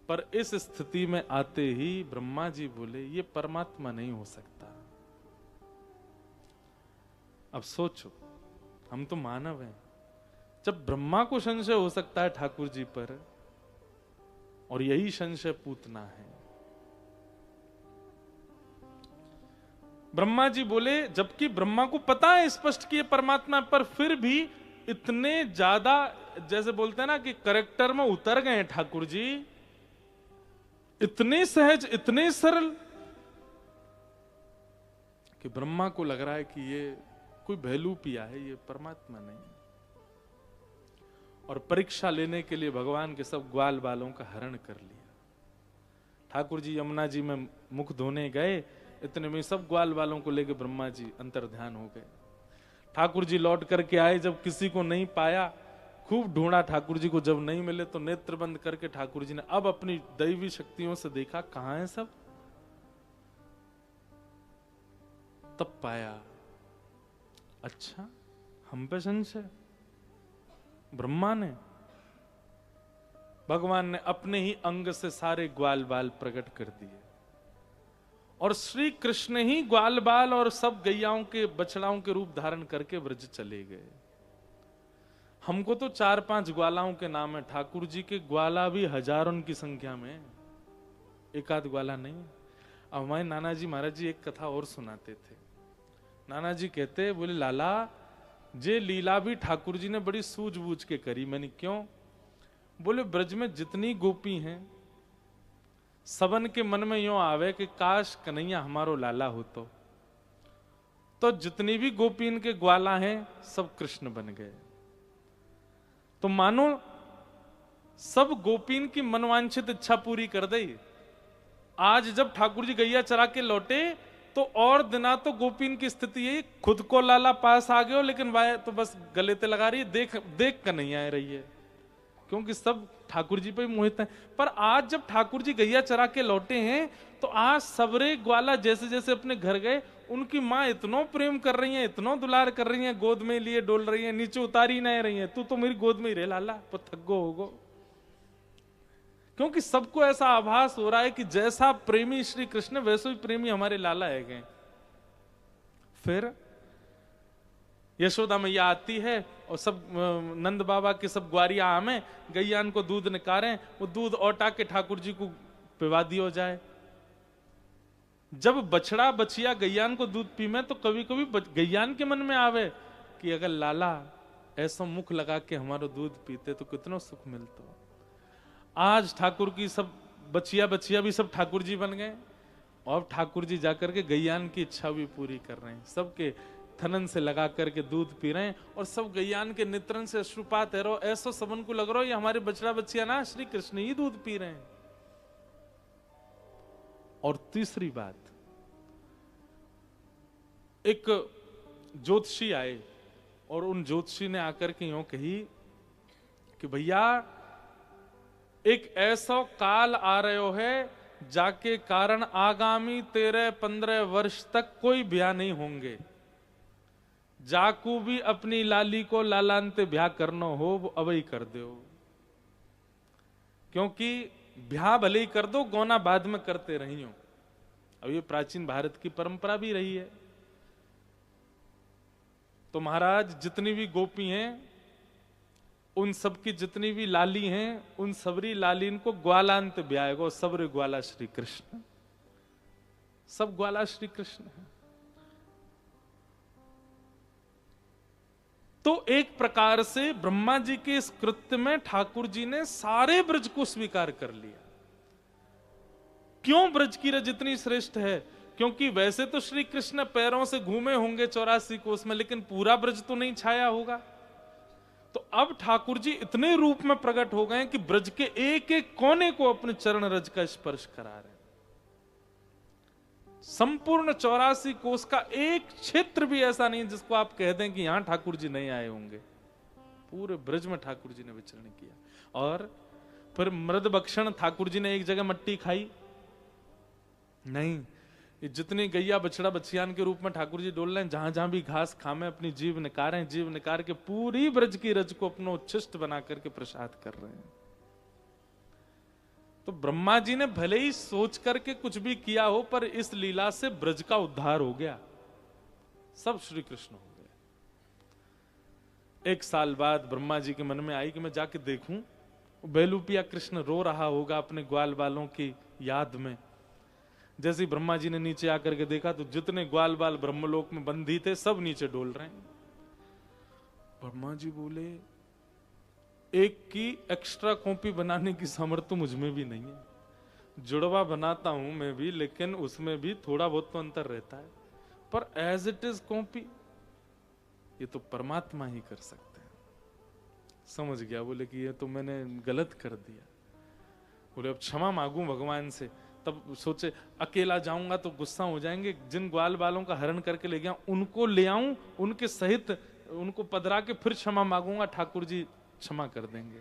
पर इस स्थिति में आते ही ब्रह्मा जी बोले ये परमात्मा नहीं हो सकता। अब सोचो, हम तो मानव हैं, जब ब्रह्मा को संशय हो सकता है ठाकुर जी पर, और यही संशय पूतना है। ब्रह्मा जी बोले, जबकि ब्रह्मा को पता है स्पष्ट कि ये परमात्मा, पर फिर भी इतने ज्यादा जैसे बोलते हैं ना कि करेक्टर में उतर गए ठाकुर जी, इतने सहज इतने सरल कि ब्रह्मा को लग रहा है कि ये कोई भैलू पिया है, ये परमात्मा नहीं। और परीक्षा लेने के लिए भगवान के सब ग्वाल बालों का हरण कर लिया। ठाकुर जी यमुना जी में मुख धोने गए, इतने में सब ग्वाल बालों को लेकर ब्रह्मा जी अंतर ध्यान हो गए। ठाकुर जी लौट करके आए, जब किसी को नहीं पाया, खूब ढूंढा ठाकुर जी को, जब नहीं मिले तो नेत्र बंद करके ठाकुर जी ने अब अपनी दैवी शक्तियों से देखा कहां है सब, तब पाया अच्छा हम पे संशय। ब्रह्मा ने, भगवान ने अपने ही अंग से सारे ग्वाल बाल प्रकट कर दिए, और श्री कृष्ण ही ग्वाल बाल और सब गैयाओं के बछड़ाओं के रूप धारण करके ब्रज चले गए। हमको तो 4-5 ग्वालाओं के नाम है, ठाकुर जी के ग्वाला भी हजारों की संख्या में, एक आध ग्वाला नहीं। अब हमारे नाना जी महाराज जी एक कथा और सुनाते थे। नाना जी कहते, बोले लाला जे लीला भी ठाकुर जी ने बड़ी सूझबूझ के करी। मैंने क्यों? बोले ब्रज में जितनी गोपी हैं, सबन के मन में यूं आवे कि काश कन्हैया हमारो लाला हो तो जितनी भी गोपी इनके ग्वाला हैं सब कृष्ण बन गए। तो मानो सब गोपीन की मनवांछित इच्छा पूरी कर दी। आज जब ठाकुर जी गैया चरा के लौटे तो और दिना तो गोपीन की स्थिति है, खुद को लाला पास आ गए हो, लेकिन वह तो बस गले ते लगा रही है, देख कर नहीं आ रही है, क्योंकि सब ठाकुर जी पे ही मोहित हैं। पर आज जब ठाकुर जी गैया चरा के लौटे हैं तो आज सबरे ग्वाला जैसे जैसे अपने घर गए, उनकी माँ इतनो प्रेम कर रही है, इतनो दुलार कर रही है, गोद में लिए डोल रही है, नीचे उतारी नहीं रही है, तू तो मेरी गोद में ही रहे लाला, पर थग्गो होगो। क्योंकि सबको ऐसा आभास हो रहा है कि जैसा प्रेमी श्री कृष्ण वैसे ही प्रेमी हमारे लाला है गए। फिर यशोदा मैया आती है और सब नंद बाबा के सब ग्वारिया आमे गैयान को दूध निकारे, वो दूध औटा के ठाकुर जी को पिवा दियो जाए। जब बछड़ा बछिया गैयान को दूध पीमे तो कभी कभी गैयान के मन में आवे कि अगर लाला ऐसा मुख लगा के हमारो दूध पीते तो कितना सुख मिलता। आज ठाकुर की सब बचिया भी सब ठाकुर जी बन गए, और ठाकुर जी जाकर के गैयान की इच्छा भी पूरी कर रहे हैं, सबके थनन से लगा करके दूध पी रहे हैं, और सब गैयान के नेत्रन से अश्रुपात है रहो, ऐसा सबन को लग रहा हो ये हमारे बछड़ा बच्चिया ना श्री कृष्ण ही दूध पी रहे हैं। और तीसरी बात, एक ज्योतिषी आए और उन ज्योतिषी ने आकर के यूं कही कि भैया एक ऐसा काल आ रहे है जाके कारण आगामी 13-15 वर्ष तक कोई ब्याह नहीं होंगे। जाकू भी अपनी लाली को लालांते ब्याह करना हो वो अवई कर दो, क्योंकि ब्याह भले ही कर दो, गौना बाद में करते रही हो। अब ये प्राचीन भारत की परंपरा भी रही है। तो महाराज जितनी भी गोपी हैं, उन सब की जितनी भी लाली हैं, उन सबरी लालीन को ग्वालांत ब्याह, सबरे ग्वाला श्री कृष्ण, सब ग्वाला श्री कृष्ण है। तो एक प्रकार से ब्रह्मा जी के इस कृत्य में ठाकुर जी ने सारे ब्रज को स्वीकार कर लिया। क्यों ब्रज की रज इतनी श्रेष्ठ है? क्योंकि वैसे तो श्री कृष्ण पैरों से घूमे होंगे 84 कोस में, लेकिन पूरा ब्रज तो नहीं छाया होगा। तो अब ठाकुर जी इतने रूप में प्रकट हो गए कि ब्रज के एक एक कोने को अपने चरण रज का स्पर्श करा रहे हैं। संपूर्ण 84 कोस का एक क्षेत्र भी ऐसा नहीं जिसको आप कह दें कि यहां ठाकुर जी नहीं आए होंगे। पूरे ब्रज में ठाकुर जी ने विचरण किया। और फिर मृद भक्षण ठाकुर जी ने एक जगह मट्टी खाई नहीं, ये जितनी गैया बछड़ा बछियान के रूप में ठाकुर जी डोल रहे हैं, जहां जहां भी घास खामे अपनी जीव निकारे, जीव निकार के पूरी ब्रज की रज को अपना उच्छिष्ट बना करके प्रसाद कर रहे हैं। तो ब्रह्मा जी ने भले ही सोच करके कुछ भी किया हो, पर इस लीला से ब्रज का उद्धार हो गया, सब श्री कृष्ण हो गए। एक साल बाद ब्रह्मा जी के मन में आई कि मैं जाके देखूं, बेलूपिया कृष्ण रो रहा होगा अपने ग्वाल बालों की याद में। जैसे ही ब्रह्मा जी ने नीचे आकर के देखा तो जितने ग्वाल बाल ब्रह्मलोक में बंधी थे सब नीचे डोल रहे हैं। ब्रह्मा जी बोले, एक की एक्स्ट्रा कॉपी बनाने की सामर्थ्य तो मुझमें भी नहीं है। जुड़वा बनाता हूं मैं भी, लेकिन उसमें भी थोड़ा बहुत तो अंतर रहता है, पर एज इट इज कॉपी ये तो परमात्मा ही कर सकते हैं। समझ गया, बोले कि ये तो मैंने गलत कर दिया। बोले अब क्षमा मांगू भगवान से। तब सोचे अकेला जाऊंगा तो गुस्सा हो जाएंगे, जिन ग्वाल बालों का हरण करके ले गया उनको ले आऊं, उनके सहित उनको पधरा के फिर क्षमा मांगूंगा, ठाकुर जी क्षमा कर देंगे।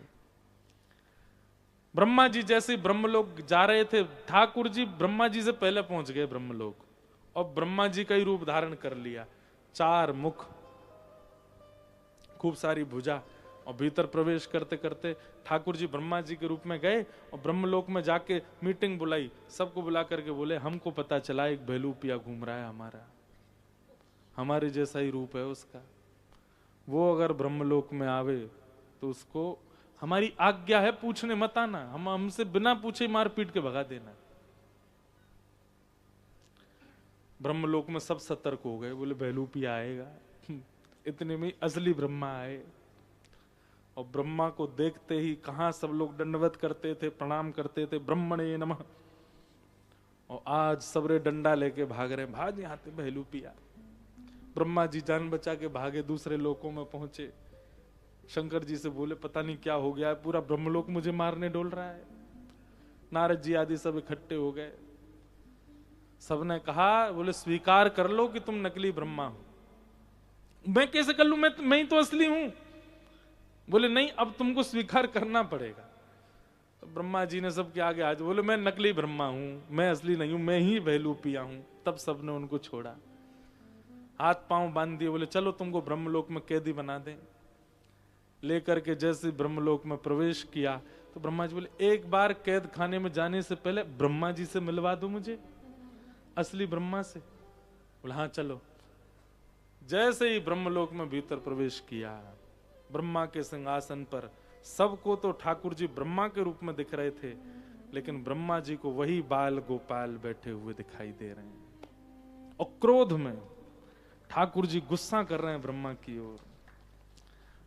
ब्रह्मा जी जैसे ब्रह्मलोक जा रहे थे, ठाकुर जी ब्रह्मा जी से पहले पहुंच गए ब्रह्मलोक, और ब्रह्मा जी का ही रूप धारण कर लिया। 4 मुख, खूब सारी भुजा, और भीतर प्रवेश करते करते ठाकुर जी ब्रह्मा जी के रूप में गए और ब्रह्मलोक में जाके मीटिंग बुलाई। सबको बुला करके बोले, हमको पता चला एक बेलूपिया घूम रहा है हमारा, हमारे जैसा ही रूप है उसका। वो अगर ब्रह्मलोक में आवे तो उसको हमारी आज्ञा है पूछने मत आना, हम हमसे बिना पूछे मार पीट के भगा देना। ब्रह्मलोक में सब सतर्क हो गए, बोले बेलूपिया आएगा। इतने में असली ब्रह्मा आए, और ब्रह्मा को देखते ही कहां सब लोग दंडवत करते थे, प्रणाम करते थे, ब्रह्मणे नमः, और आज सबरे डंडा लेके भाग रहे, भाग यहाँ थे बेलूपिया। ब्रह्मा जी जान बचा के भागे, दूसरे लोकों में पहुंचे। शंकर जी से बोले पता नहीं क्या हो गया है, पूरा ब्रह्मलोक मुझे मारने डोल रहा है। नारद जी आदि सब इकट्ठे हो गए, सबने कहा, बोले स्वीकार कर लो कि तुम नकली ब्रह्मा हो। मैं कैसे कर लूं, मैं ही तो असली हूं। बोले नहीं, अब तुमको स्वीकार करना पड़ेगा। तो ब्रह्मा जी ने सबके आगे आज बोले, मैं नकली ब्रह्मा हूं, मैं असली नहीं हूं, मैं ही बेलूपिया हूं। तब सबने उनको छोड़ा, हाथ पांव बांध दिए, बोले चलो तुमको ब्रह्मलोक में कैदी बना दें। लेकर के जैसे ब्रह्मलोक में प्रवेश किया तो ब्रह्मा जी बोले, एक बार कैद खाने में जाने से पहले ब्रह्मा जी से मिलवा दो मुझे, असली ब्रह्मा से। बोले हाँ चलो। जैसे ही ब्रह्मलोक में भीतर प्रवेश किया, ब्रह्मा के सिंहासन पर सबको तो ठाकुर जी ब्रह्मा के रूप में दिख रहे थे, लेकिन ब्रह्मा जी को वही बाल गोपाल बैठे हुए दिखाई दे रहे हैं। और क्रोध में ठाकुर जी गुस्सा कर रहे हैं ब्रह्मा की ओर।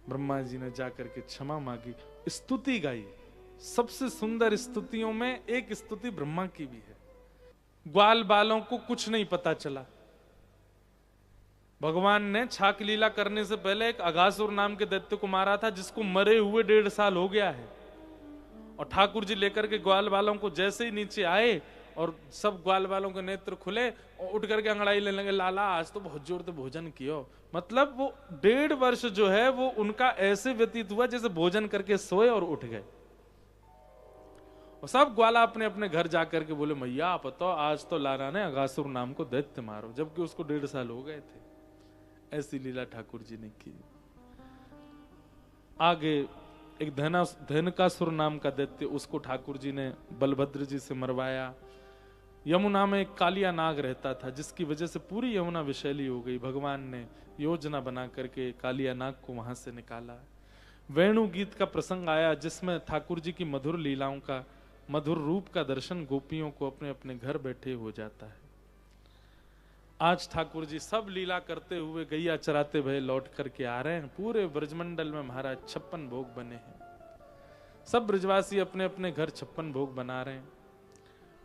ब्रह्मा जी ने जाकर के क्षमा मांगी, स्तुति गाई। सबसे सुंदर स्तुतियों में एक स्तुति ब्रह्मा की भी है। ग्वाल बालों को कुछ नहीं पता चला। भगवान ने छाक लीला करने से पहले एक अघासुर नाम के दैत्य को मारा था, जिसको मरे हुए 1.5 साल हो गया है। और ठाकुर जी लेकर के ग्वाल बालों को जैसे ही नीचे आए और सब ग्वाल वालों के नेत्र खुले और उठ करके अंगड़ाई लेने लगे, लाला आज तो बहुत जोर से भोजन कियो। मतलब वो 1.5 वर्ष जो है वो उनका ऐसे व्यतीत हुआ जैसे भोजन करके सोए और उठ गए। और सब ग्वाला अपने अपने घर जाकर के बोले, मैया पता आज तो लाला ने अगासुर नाम को दैत्य मारो, जबकि उसको 1.5 साल हो गए थे। ऐसी लीला ठाकुर जी ने की। आगे एक धनकासुर नाम का दैत्य, उसको ठाकुर जी ने बलभद्र जी से मरवाया। यमुना में एक कालिया नाग रहता था, जिसकी वजह से पूरी यमुना विषैली हो गई। भगवान ने योजना बना करके कालिया नाग को वहां से निकाला। वेणु गीत का प्रसंग आया, जिसमें ठाकुर जी की मधुर लीलाओं का, मधुर रूप का दर्शन गोपियों को अपने अपने घर बैठे हो जाता है। आज ठाकुर जी सब लीला करते हुए गैया चराते भये लौट करके आ रहे हैं। पूरे ब्रजमंडल में महाराज 56 भोग बने हैं। सब ब्रजवासी अपने अपने घर 56 भोग बना रहे हैं।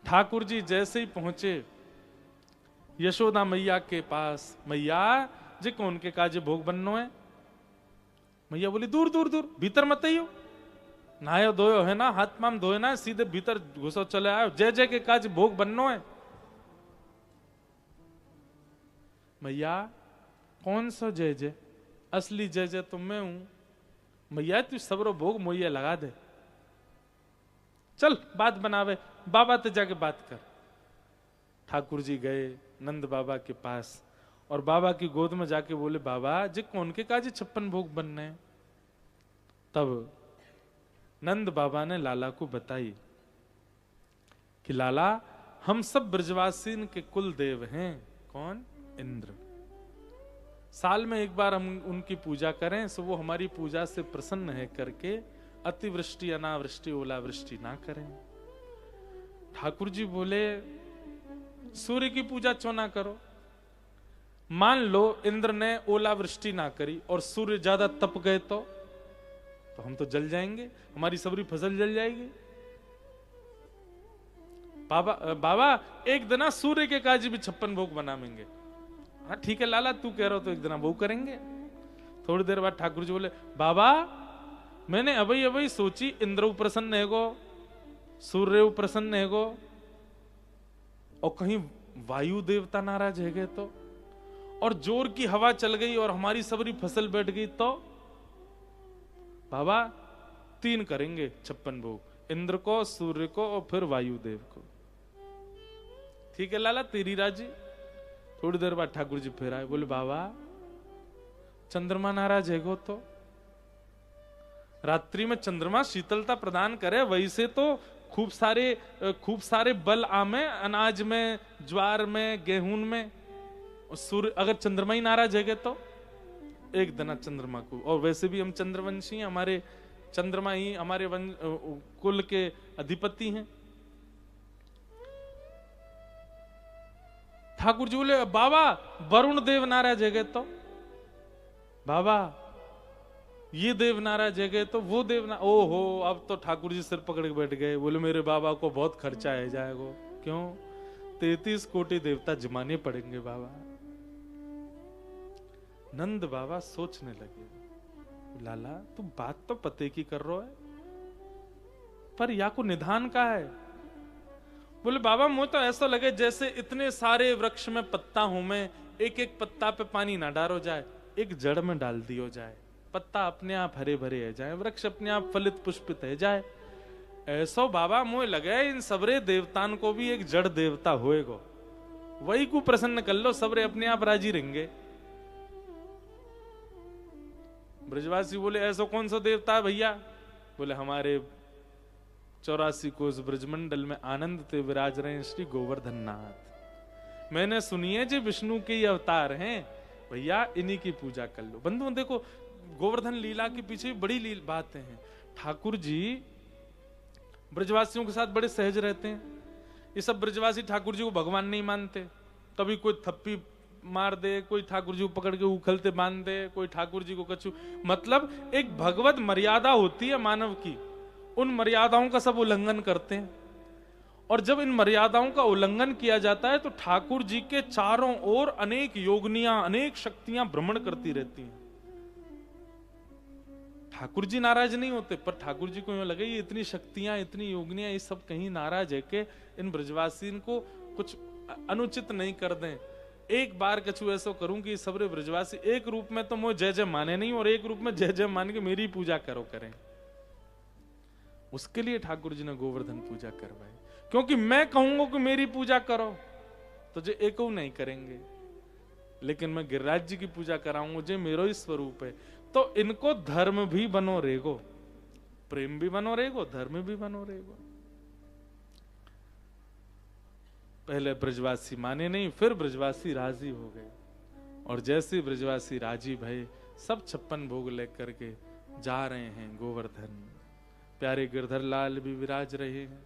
ठाकुर जी जैसे ही पहुंचे यशोदा मैया के पास, मैया जी कौन के काजे भोग बननो है? मैया बोली, दूर दूर दूर, भीतर मत आइयो, नहायो धोयो है ना, हाथ पाम धोए ना, सीधे भीतर घुसो चले आयो, जय जय के काज भोग बननो है। मैया कौन सा जय जय? असली जय जय तो मैं हूं। मैया तू सबरो भोग मोइया लगा दे, चल बात बनावे, बाबा ते जाके बात कर। ठाकुर जी गए नंद बाबा के पास और बाबा की गोद में जाके बोले, बाबा जी कौन के काजे 56 भोग बनने हैं? तब नंद बाबा ने लाला को बताई कि लाला हम सब ब्रजवासी के कुल देव हैं। कौन? इंद्र। साल में एक बार हम उनकी पूजा करें सो वो हमारी पूजा से प्रसन्न है करके अतिवृष्टि अनावृष्टि ओलावृष्टि ना करें। ठाकुर जी बोले, सूर्य की पूजा क्यों ना करो? मान लो इंद्र ने ओलावृष्टि ना करी और सूर्य ज्यादा तप गए तो हम तो जल जाएंगे, हमारी सबरी फसल जल जाएगी। बाबा एक दिन सूर्य के काजी भी 56 भोग बनाएंगे। हाँ ठीक है लाला, तू कह रहा हो तो एक दिन वो करेंगे। थोड़ी देर बाद ठाकुर जी बोले, बाबा मैंने अभी अभी सोची, इंद्र प्रसन्न है गो, सूर्य प्रसन्न है गो, और कहीं वायु देवता नाराज है गए तो, और जोर की हवा चल गई और हमारी सबरी फसल बैठ गई तो? बाबा 3 करेंगे 56 भोग, इंद्र को, सूर्य को और फिर वायुदेव को। ठीक है लाला, तेरी राजी। थोड़ी देर बाद ठाकुर जी फिर आए, बोले बाबा चंद्रमा नाराज है गो तो? रात्रि में चंद्रमा शीतलता प्रदान करे, वैसे तो खूब सारे बल आमे, अनाज में, ज्वार में, गेहूं में। सूर्य अगर चंद्रमा ही नाराज है तो एक दिन चंद्रमा को, और वैसे भी हम चंद्रवंशी हैं, हमारे चंद्रमा ही हमारे कुल के अधिपति हैं। ठाकुर जी बोले, बाबा वरुण देव नाराज है तो? बाबा ये देव नाराज है तो वो देव ना, ओहो अब तो ठाकुर जी सिर पकड़ के बैठ गए। बोले मेरे बाबा को बहुत खर्चा है जाएगा। क्यों? 33 कोटि देवता जमाने पड़ेंगे बाबा। नंद बाबा सोचने लगे, लाला तू बात तो पते की कर रहा है, पर या को निधान का है? बोले बाबा मुझे तो ऐसा लगे जैसे इतने सारे वृक्ष में पत्ता हूं मैं, एक एक पत्ता पे पानी ना डालो जाए, एक जड़ में डाल दियो जाए, पत्ता अपने आप हरे भरे है जाए, वृक्ष अपने आप फलित पुष्पित है जाए। ऐसो बाबा मुझे लगे इन सबरे देवतान को भी एक जड़ देवता होएगो, वही को प्रसन्न कर लो, सबरे अपने आप राजी रहेंगे। ब्रजवासी बोले, ऐसा कौन सा देवता है भैया? बोले हमारे 84 कोस ब्रजमंडल में आनंद ते विराज रहे हैं श्री गोवर्धन नाथ। मैंने सुनिए जी विष्णु के ये अवतार हैं भैया, इन्हीं की पूजा कर लो। बंधुओं देखो गोवर्धन लीला के पीछे बड़ी बातें हैं। ठाकुर जी ब्रजवासियों के साथ बड़े सहज रहते हैं। ये सब ब्रजवासी ठाकुर जी को भगवान नहीं मानते, कभी कोई थप्पी मार दे, कोई ठाकुर जी को पकड़ के उखलते बांध दे, कोई ठाकुर जी को कछु, मतलब एक भगवत मर्यादा होती है मानव की, उन मर्यादाओं का सब उल्लंघन करते हैं। और जब इन मर्यादाओं का उल्लंघन किया जाता है तो ठाकुर जी के चारों ओर अनेक योगनियां, अनेक शक्तियां भ्रमण करती रहती हैं। ठाकुर जी नाराज नहीं होते, पर ठाकुर जी को यूं लगे ये इतनी शक्तियां, इतनी योगिनियां, ये सब कहीं नाराज है कि इन ब्रजवासी को कुछ अनुचित नहीं कर दें। एक बार कछु ऐसा करूं कि सबरे ब्रजवासी एक रूप में तो मोह जय जय माने नहीं और एक रूप में जय जय मान के मेरी पूजा करो करें। उसके लिए ठाकुर जी ने गोवर्धन पूजा करवाई, क्योंकि मैं कहूंगा कि मेरी पूजा करो तो जो एक नहीं करेंगे, लेकिन मैं गिरिराज जी की पूजा कराऊंगा जो मेरो ही स्वरूप है। तो इनको धर्म भी बनो रहेगो, प्रेम भी बनो रहेगो, धर्म भी बनो रहेगो। पहले ब्रजवासी माने नहीं, फिर ब्रजवासी राजी हो गए, और जैसे ब्रजवासी राजी भये सब 56 भोग लेकर के जा रहे हैं गोवर्धन। प्यारे गिरधर लाल भी विराज रहे हैं।